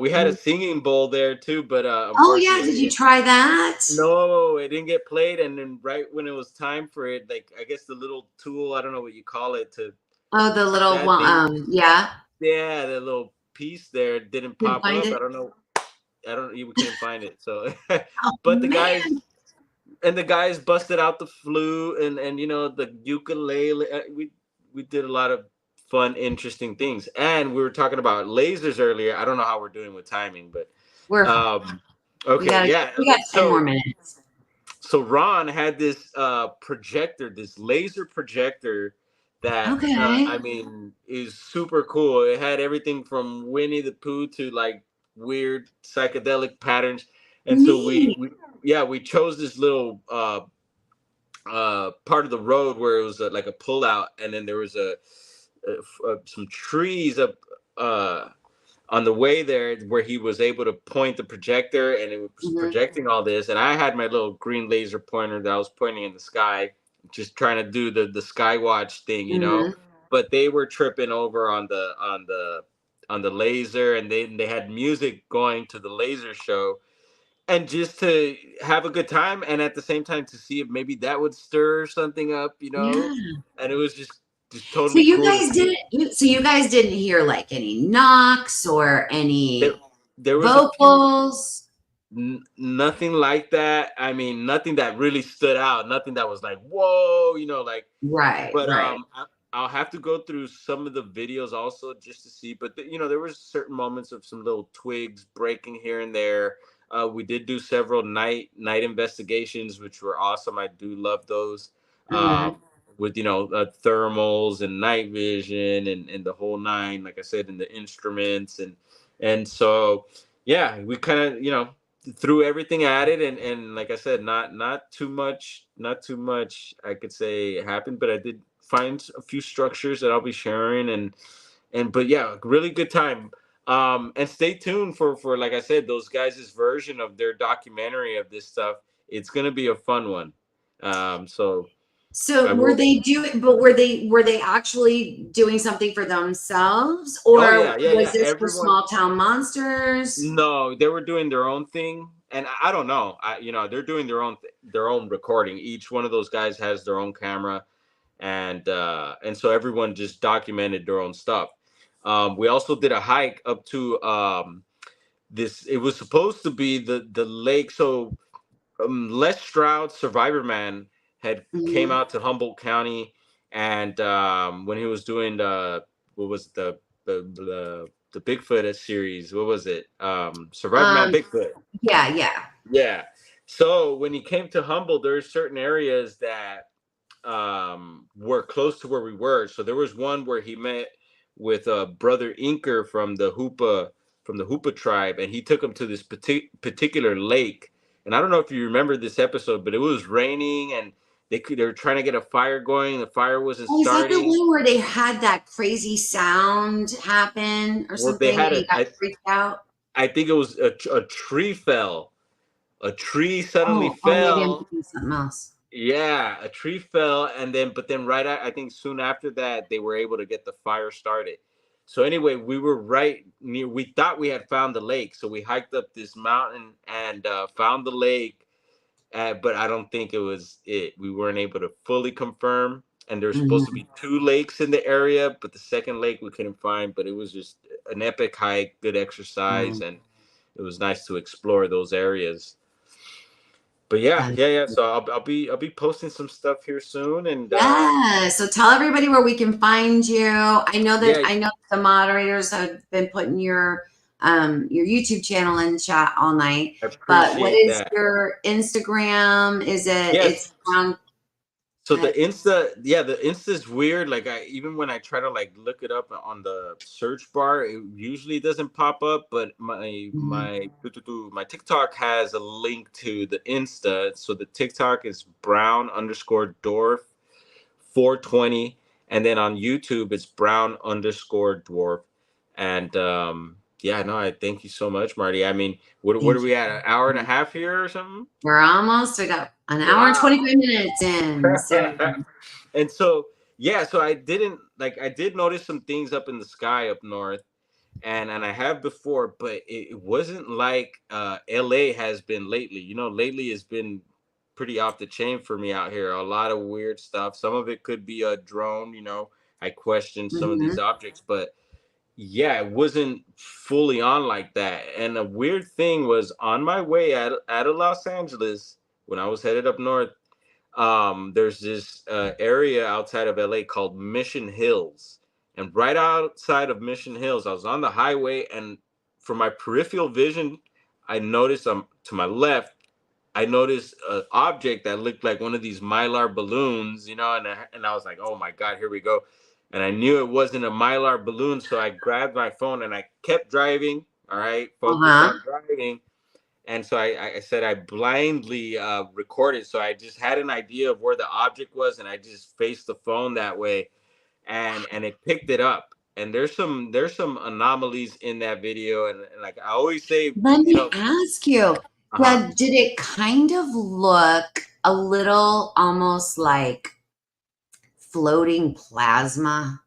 We had a singing bowl there too, but Oh yeah, did you unfortunately, try that? no, it didn't get played. And then right when it was time for it, like I guess the little tool, I don't know what you call it, to Oh, the little that one. thing, Yeah, yeah, the little piece there didn't didn't pop find up. I it. don't know. I don't. We couldn't find it. So, Oh but man, the guys busted out the flute and the ukulele. We did a lot of fun, interesting things. And we were talking about lasers earlier. I don't know how we're doing with timing, but we're um, we okay, got yeah. we got 10 more So minutes. Ron had this projector, this laser projector that I Okay, mean is super cool. It had everything from Winnie the Pooh to like weird psychedelic patterns. And so neat. we chose this little part of the road where it was like a pullout, and then there was some trees up uh on the way there where he was able to point the projector, and it was Hmm. projecting all this. And I had my little green laser pointer that I was pointing in the sky, just trying to do the sky watch thing. Hmm. But they were tripping over on the laser, and they had music going to the laser show, and just to have a good time, and at the same time to see if maybe that would stir something up. Yeah. And it was just So totally you cool to guys see. didn't. So you guys didn't hear like any knocks or there any there was a few. vocals. Nothing like that. I mean, nothing that really stood out. Nothing that was like, whoa, like. Right, But right. I'll have to go through some of the videos also just to see. But there was certain moments of some little twigs breaking here and there. We did do several night investigations, which were awesome. I do love those. Hmm. With thermals and night vision and the whole nine, like I said, and the instruments and so yeah, we kind of threw everything at it, and like I said, not too much I could say happened, but I did find a few structures that I'll be sharing, and but yeah, really good time. And stay tuned for like I said, those guys' version of their documentary of this stuff. It's gonna be a fun one. So So I were will. they doing, but were they actually doing something for themselves, Oh or yeah, yeah, was yeah. this for Everyone. small town monsters? No, they were doing their own thing, and I don't know. They're doing their own recording. Each one of those guys has their own camera, and so everyone just documented their own stuff. We also did a hike up to this. It was supposed to be the lake. So Les Stroud, Survivor Man, had came Mhm. out to Humboldt County, and when he was doing what was the Bigfoot series, what was it? Survivor Man Um, Bigfoot. yeah, yeah. Yeah. So when he came to Humboldt, there are certain areas that were close to where we were. So there was one where he met with brother Inker from the Hoopa tribe, and he took him to this particular lake. And I don't know if you remember this episode, but it was raining, and they were trying to get a fire going. The fire wasn't Oh, is that the starting. one where they had that crazy sound happen or Well, they something, had and he got freaked out? I think it was a tree fell. A tree suddenly Oh, maybe I'm fell. thinking something else. Yeah, a tree fell, and then I think soon after that they were able to get the fire started. So anyway, we were right near. We thought we had found the lake, so we hiked up this mountain and found the lake. But I don't think it was it. We weren't able to fully confirm. And there's supposed to Mhm. be two lakes in the area, but the second lake we couldn't find. But it was just an epic hike, good exercise, Mhm. and it was nice to explore those areas. But yeah, That yeah, yeah. So I'll be posting some stuff here soon, and Yeah. So tell everybody where we can find you. yeah, I know the moderators have been putting your YouTube channel in chat all night. I But what appreciate is that. your Instagram? It's Yes. around So the Insta is weird. Like even when I try to like look it up on the search bar, it usually doesn't pop up. But Mhm. my TikTok has a link to the Insta. So the TikTok is brown underscore dwarf 420, and then on YouTube it's brown underscore dwarf. And yeah, no, I thank you so much, Marty. I mean, what are Thank we at? An hour and a you. half here or something? We got an hour and Wow. 25 minutes in. So And so yeah, so I did notice some things up in the sky up north, and I have before, but it wasn't like LA has been lately. You know, lately it's been pretty off the chain for me out here. A lot of weird stuff. Some of it could be a drone. You know, I question some of these Hmm. objects, but yeah, it wasn't fully on like that. And a weird thing was on my way out of Los Angeles when I was headed up north. There's this area outside of LA called Mission Hills, and right outside of Mission Hills, I was on the highway, and from my peripheral vision, I noticed to my left. I noticed an object that looked like one of these mylar balloons, you know, and I was like, oh my god, here we go. And I knew it wasn't a mylar balloon, so I grabbed my phone and I kept driving. All right, focused Uh-huh. on driving, and so I said I blindly recorded, so I just had an idea of where the object was, and I just faced the phone that way, and it picked it up. And there's some anomalies in that video, and like I always say, Let you me know, ask you, uh huh, did it kind of look a little almost like floating plasma?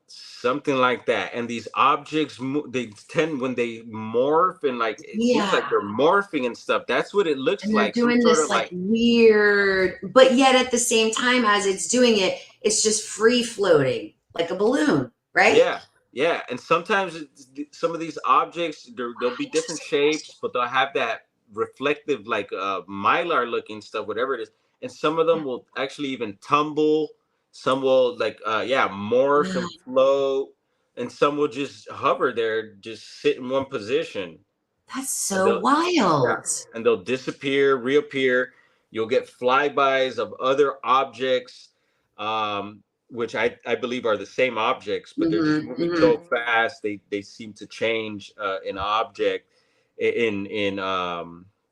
something like that. And these objects, they tend when they morph, and like it seems Yeah. like they're morphing and stuff. That's what it looks And they're like. Some doing sort this of like like weird, but yet at the same time, as it's doing it, it's just free floating like a balloon, right? yeah, yeah. And sometimes some of these objects, there'll be different shapes, but they'll have that reflective, like mylar looking stuff, whatever it is. And some of them will actually even tumble. Some will like, yeah, morph Wow, and float, and some will just hover there, just sit in one position, that's and so they'll yeah, wild. and they'll disappear, reappear. You'll get flybys of other objects, which I believe are the same objects, but they're just Hmm. moving Hmm. so fast. They seem to change in object in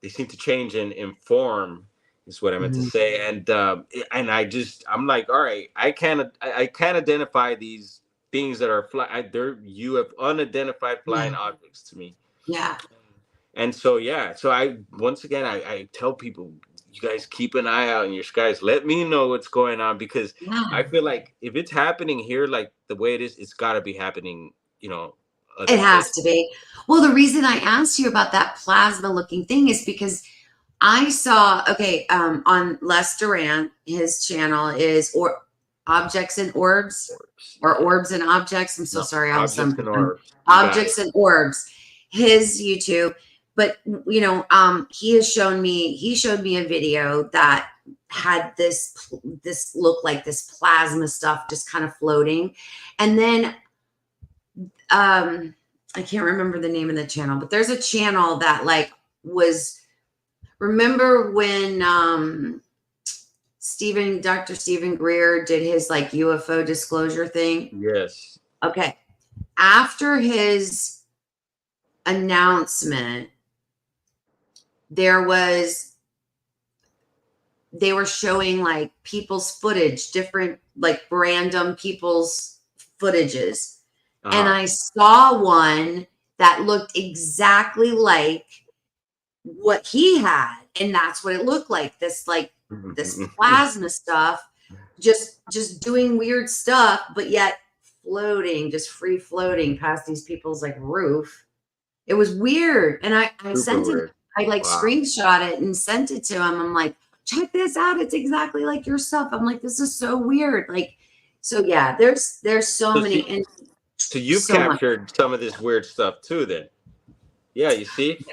they seem to change in form. Is what I meant to Hmm. say. And I'm like, all right, I can't identify these things that are they're you have unidentified Yeah, flying objects to me. yeah, And so yeah, so I once again I tell people, you guys keep an eye out in your skies. Let me know what's going on, because I yeah. feel like if it's happening here like the way it is, it's got to be happening, you know, It other has places. to be. Well, the reason I asked you about that plasma looking thing is because I saw, okay, on Les Duran, his channel is or objects and orbs Orbs, or yeah. orbs and objects. I'm so No, sorry. objects and I'm orbs. You got it. objects and orbs, his YouTube. But he showed me a video that had this look like this plasma stuff just kind of floating. And then I can't remember the name of the channel, but there's a channel that like was remember when Dr. Stephen Greer did his like UFO disclosure thing? Yes. Okay. After his announcement, there was they were showing like people's footage, different like random people's footages. And Uh I saw one that looked exactly like what he had. And that's what it looked like. This huh. plasma stuff, just doing weird stuff, but yet floating, just free floating past these people's like roof. It was weird. And I Super sent it, weird. I like Wow. screenshot it and sent it to him. I'm like, check this out. It's exactly like your stuff. I'm like, this is so weird. Like, so yeah, there's so So many see, and so you've so much. captured some of this weird stuff too, then. Yeah, you see.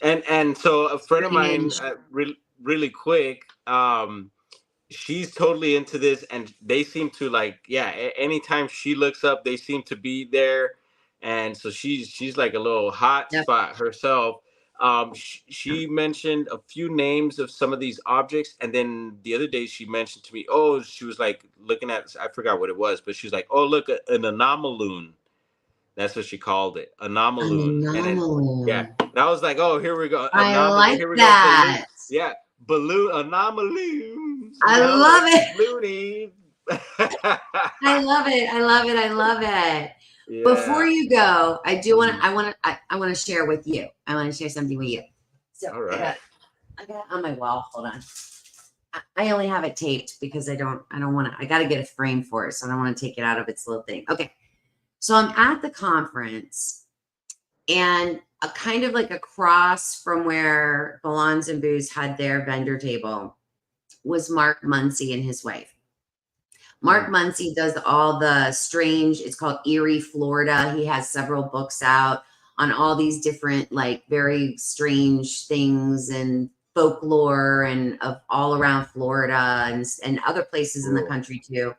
And so a friend of mine, Strange. really quick, she's totally into this, and they seem to like, yeah, anytime she looks up they seem to be there. And so she's like a little hot Yep. spot herself. She mentioned a few names of some of these objects, and then the other day she mentioned to me, oh, she was like looking at, I forgot what it was, but she was like, oh, look, an anomaloon. That's what she called it, An anomaloon. And then yeah, anomaly. and I was like, oh, here we go, I anomaly. like Here we go, balloon. that. Yeah, balloon anomaloons. You I know, love like it. loony. I love it. I love it. I love it. Before Yeah. you go, I do want Mhm. to. I want to share with you. I want to share something with you. So All right. I got it on my wall. Hold on. I only have it taped because I don't want to. I got to get a frame for it, so I don't want to take it out of its little thing. Okay. So I'm at the conference, and a kind of like across from where Balans and Booze had their vendor table was Mark Muncy and his wife. Mark Mm. Muncy does all the strange, it's called Erie, Florida. He has several books out on all these different, like, very strange things and folklore and of all around Florida and other places in the Cool. country too.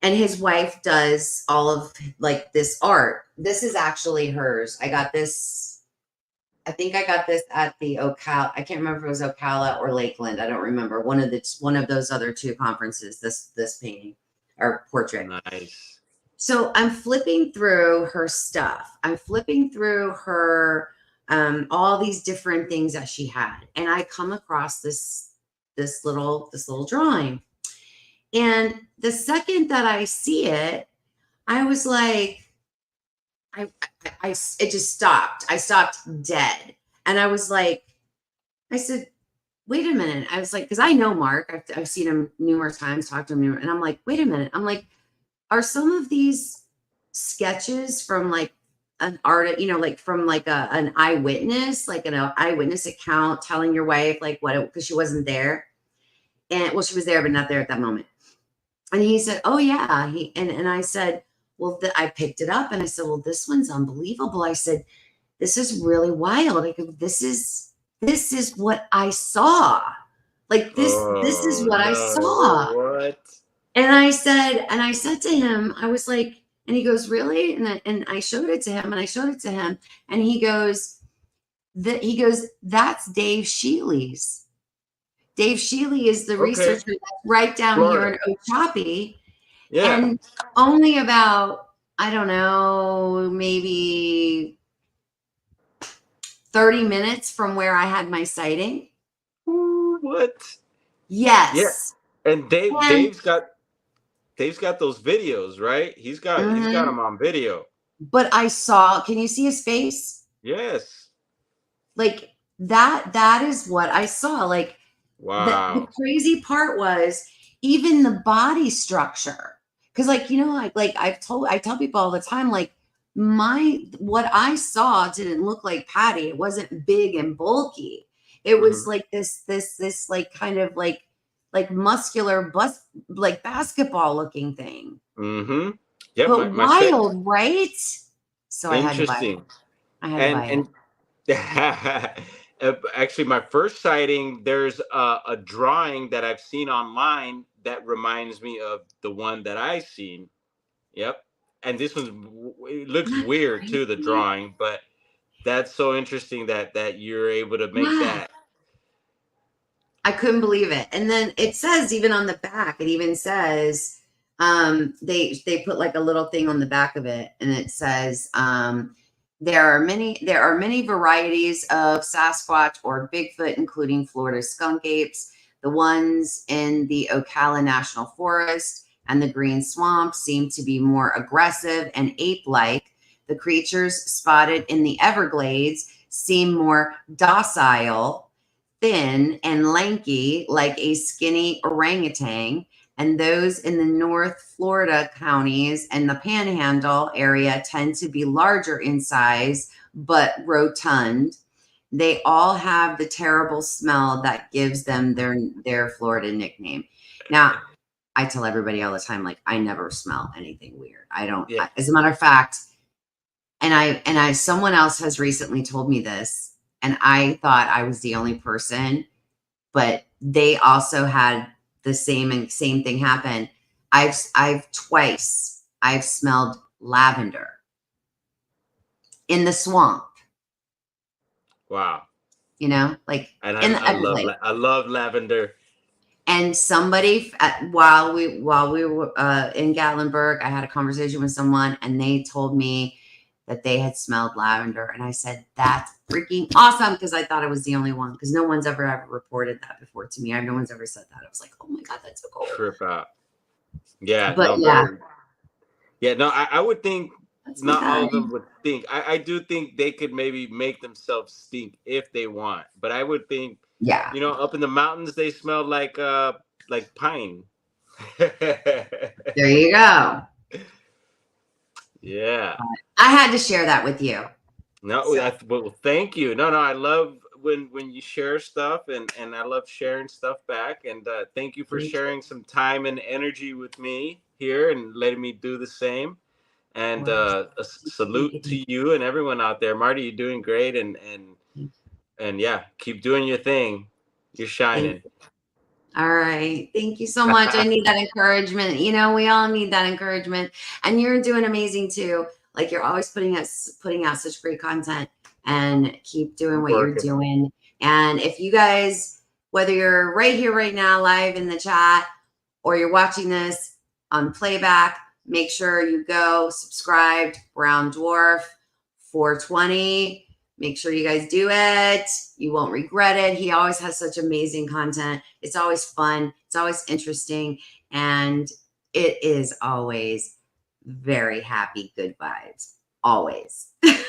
And his wife does all of like this art. This is actually hers. I got this. I think I got this at the Ocala. I can't remember if it was Ocala or Lakeland. I don't remember. One of those other two conferences. This painting or portrait. Nice. So I'm flipping through her stuff. I'm flipping through her all these different things that she had, and I come across this little drawing. And the second that I see it, I was like, it just stopped. I stopped dead. And I was like, I said, wait a minute. I was like, because I know Mark, I've seen him numerous times, talked to him, and I'm like, wait a minute. I'm like, are some of these sketches from like an art, like from like an eyewitness, like an eyewitness account telling your wife like what, because she wasn't there. And well, she was there, but not there at that moment. And he said, "Oh yeah." And I said, "Well, I picked it up and I said, "Well, this one's unbelievable." I said, "This is really wild." I go, "This is what I saw. Like this is Oh what I no! saw." What? And I said to him, I was like, and he goes, "Really?" And I showed it to him, and I showed it to him, and he goes, "That's Dave Shealy's." Dave Shealy is the Okay. researcher that's right down here Florida. in Okeechobee. Yeah. And only about, I don't know, maybe 30 minutes from where I had my sighting. Ooh, what? Yeah. Yes. And And Dave's got those videos, right? He's got mhm. them on video. But I saw, can you see his face? Yes. Like that is what I saw. Like the Wow. crazy part was even the body structure. Because like, like I tell people all the time, like my what I saw didn't look like Patty. It wasn't big and bulky. It was Hmm. like this like kind of like muscular bus like basketball looking thing. Hmm. Yep. But My set. wild, right? So I had to buy it. Interesting. I had to And buy it. and actually, my first sighting, there's a drawing that I've seen online that reminds me of the one that I seen. Yep. And this one's it looks Isn't that weird too, the crazy? drawing, but that's so interesting that you're able to make Yeah. that. I couldn't believe it. And then it says even on the back, it even says they put like a little thing on the back of it, and it says there are many varieties of Sasquatch or Bigfoot, including Florida skunk apes. The ones in the Ocala National Forest and the Green Swamp seem to be more aggressive and ape-like. The creatures spotted in the Everglades seem more docile, thin and lanky like a skinny orangutan, and those in the North Florida counties and the Panhandle area tend to be larger in size but rotund. They all have the terrible smell that gives them their Florida nickname. Now, I tell everybody all the time, like I never smell anything weird. I don't. Yeah. As a matter of fact, and I someone else has recently told me this, and I thought I was the only person, but they also had the same thing happen. I've smelled lavender in the swamp, Wow. like And in the Everglades. I love lavender. And somebody while we were in Gatlinburg, I had a conversation with someone, and they told me that they had smelled lavender, and I said that's freaking awesome because I thought I was the only one because no one's ever reported that before to me. No one's ever said that. I was like, oh my god, that's so cool. Trip out. Yeah, But no, yeah, very. Yeah, no, I would think that's my not guy. all of them would stink. I do think they could maybe make themselves stink if they want. But I would think, Yeah, up in the mountains they smell like pine. there you go. Yeah. I had to share that with you. No, So well, thank you. No, I love when you share stuff, and I love sharing stuff back. And thank you for thank you. sharing some time and energy with me here and letting me do the same. Of And course. a Thank salute you. to Thank you and everyone out there. Marty, you're doing great, you. and yeah, keep doing your thing. You're Thank shining. you. All right. Thank you so much. I need that encouragement. You know, we all need that encouragement. And you're doing amazing too. Like you're always putting out such great content, and keep doing what you're Working on doing. And if you guys, whether you're right here right now live in the chat, or you're watching this on playback, make sure you go subscribe, Brown Dwarf 420. Make sure you guys do it. You won't regret it. He always has such amazing content. It's always fun. It's always interesting. And it is always very happy, good vibes. Always. it.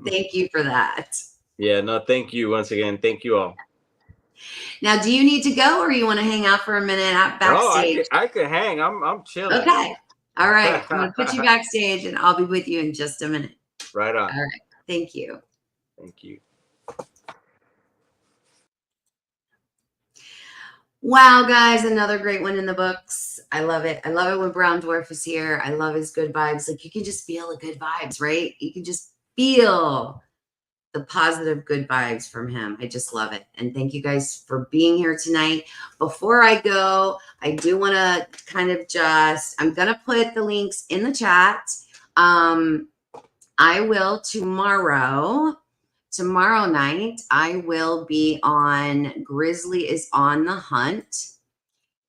Thank you for that. Yeah, no, thank you once again. Thank you all. Now, do you need to go, or you want to hang out for a minute out Oh, backstage? I could hang. I'm chilling. Okay. All right. I'm going to put you backstage, and I'll be with you in just a minute. Right on. All right. Thank you. Thank you. Wow, guys, another great one in the books. I love it. I love it when Brown Dwarf is here. I love his good vibes. Like you can just feel the good vibes, right? You can just feel the positive good vibes from him. I just love it. And thank you guys for being here tonight. Before I go, I do want to kind of I'm going to put the links in the chat. I will tomorrow night, I will be on Grizzly is on the Hunt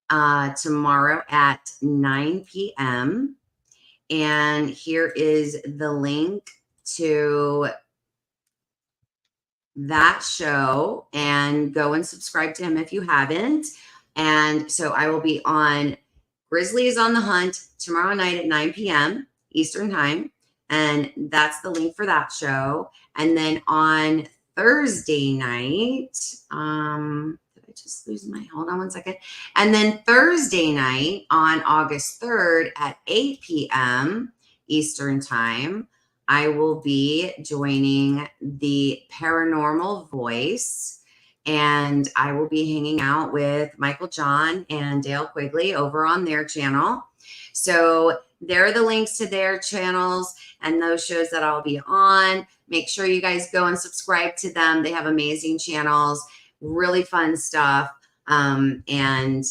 tomorrow at 9 p.m. And here is the link to that show, and go and subscribe to him if you haven't. And so I will be on Grizzly is on the Hunt tomorrow night at 9 p.m. Eastern time. And that's the link for that show. And then on Thursday night, did I just lose my, hold on one second. And then Thursday night on August 3rd at 8 p.m. Eastern time, I will be joining the Paranormal Voice, and I will be hanging out with Michael John and Dale Quigley over on their channel. So there are the links to their channels and those shows that I'll be on. Make sure you guys go and subscribe to them. They have amazing channels, really fun stuff. And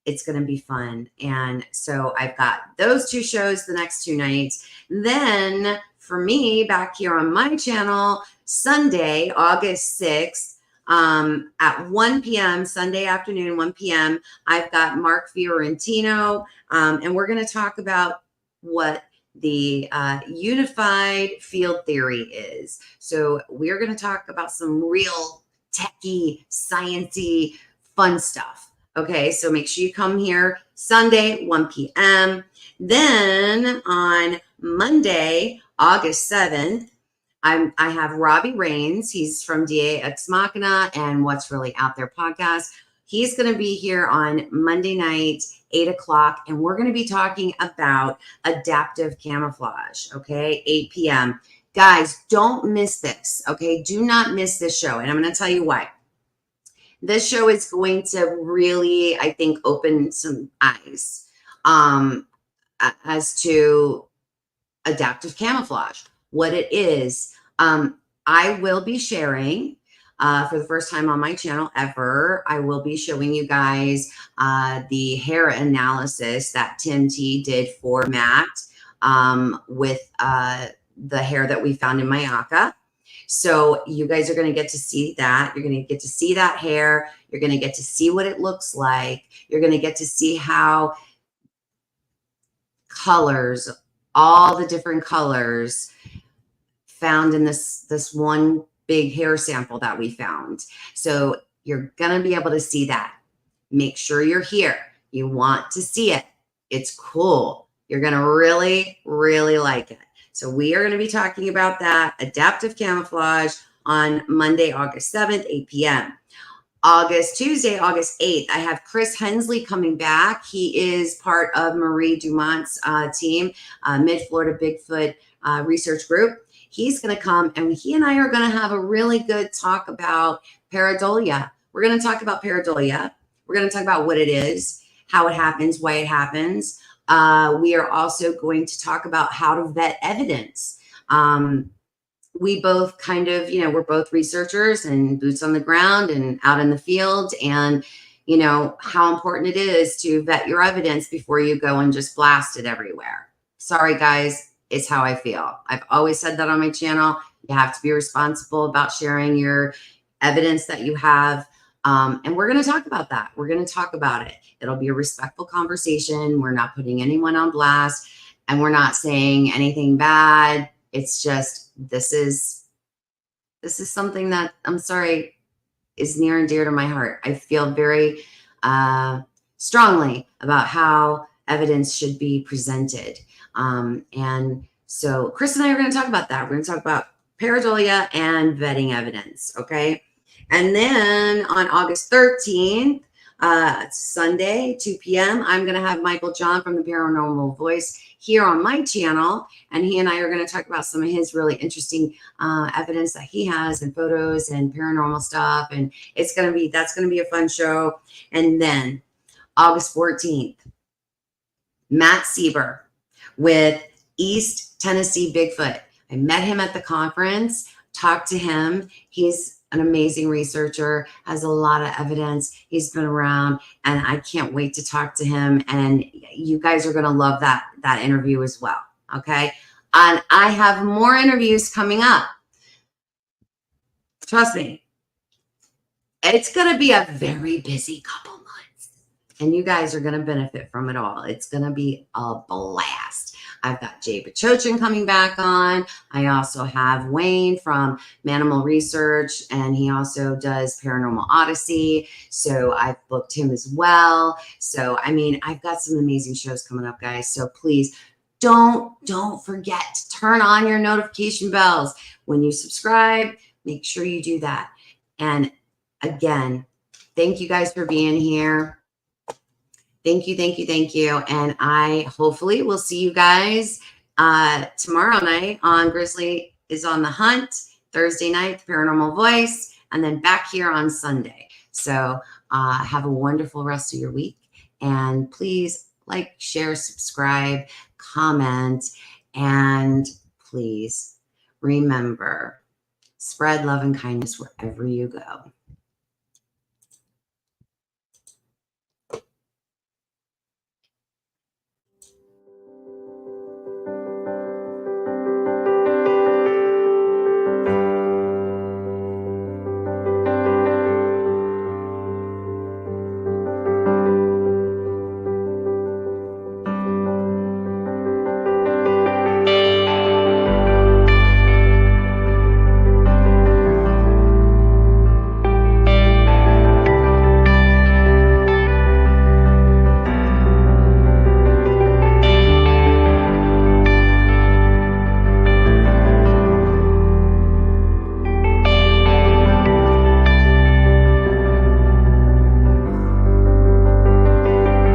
it's going to be fun. And so I've got those two shows the next two nights. Then for me, back here on my channel, Sunday, August 6th, at 1 p.m., Sunday afternoon, 1 p.m., I've got Mark Fiorentino, and we're going to talk about what the unified field theory is. So we're going to talk about some real techie, sciencey, fun stuff. Okay, so make sure you come here Sunday, 1 p.m. Then on Monday, August 7th, I have Robbie Rains. He's from DA Ex Machina and What's Really Out There podcast. He's going to be here on Monday night, 8 o'clock, and we're going to be talking about adaptive camouflage, okay, 8 p.m. Guys, don't miss this, okay? Do not miss this show, and I'm going to tell you why. This show is going to really, I think, open some eyes as to adaptive camouflage, what it is. I will be sharing for the first time on my channel ever. I will be showing you guys the hair analysis that Tim T did for Matt with the hair that we found in Mayaka. So you guys are going to get to see that. You're going to get to see that hair. You're going to get to see what it looks like. You're going to get to see how colors, all the different colors found in this one big hair sample that we found. So you're going to be able to see that. Make sure you're here. You want to see it. It's cool. You're going to really, really like it. So we are going to be talking about that adaptive camouflage on Monday, August 7th, 8 p.m. Tuesday, August 8th, I have Chris Hensley coming back. He is part of Marie Dumont's team, Mid-Florida Bigfoot Research Group. He's going to come, and he and I are going to have a really good talk about pareidolia. We're going to talk about pareidolia. We're going to talk about what it is, how it happens, why it happens. We are also going to talk about how to vet evidence. We both kind of, we're both researchers and boots on the ground and out in the field, and, how important it is to vet your evidence before you go and just blast it everywhere. Sorry, guys, it's how I feel. I've always said that on my channel. You have to be responsible about sharing your evidence that you have. And we're going to talk about that. We're going to talk about it. It'll be a respectful conversation. We're not putting anyone on blast, and we're not saying anything bad. It's just, this is something that, I'm sorry, is near and dear to my heart. I feel very strongly about how evidence should be presented. And so Chris and I are going to talk about that. We're going to talk about pareidolia and vetting evidence. Okay. And then on August 13th, it's Sunday, 2 p.m., I'm going to have Michael John from the Paranormal Voice here on my channel. And he and I are going to talk about some of his really interesting evidence that he has, and photos and paranormal stuff. And that's going to be a fun show. And then August 14th, Matt Sieber with East Tennessee Bigfoot. I met him at the conference, talked to him. He's an amazing researcher, has a lot of evidence. He's been around, and I can't wait to talk to him. And you guys are going to love that interview as well. Okay. And I have more interviews coming up. Trust me, it's going to be a very busy couple months, and you guys are going to benefit from it all. It's going to be a blast. I've got Jay Bachochin coming back on. I also have Wayne from Manimal Research, and he also does Paranormal Odyssey. So I've booked him as well. So, I mean, I've got some amazing shows coming up, guys. So please don't forget to turn on your notification bells. When you subscribe, make sure you do that. And again, thank you guys for being here. Thank you. And I hopefully will see you guys tomorrow night on Grizzly is on the Hunt, Thursday night, Paranormal Voice, and then back here on Sunday. So have a wonderful rest of your week. And please like, share, subscribe, comment, and please remember, spread love and kindness wherever you go.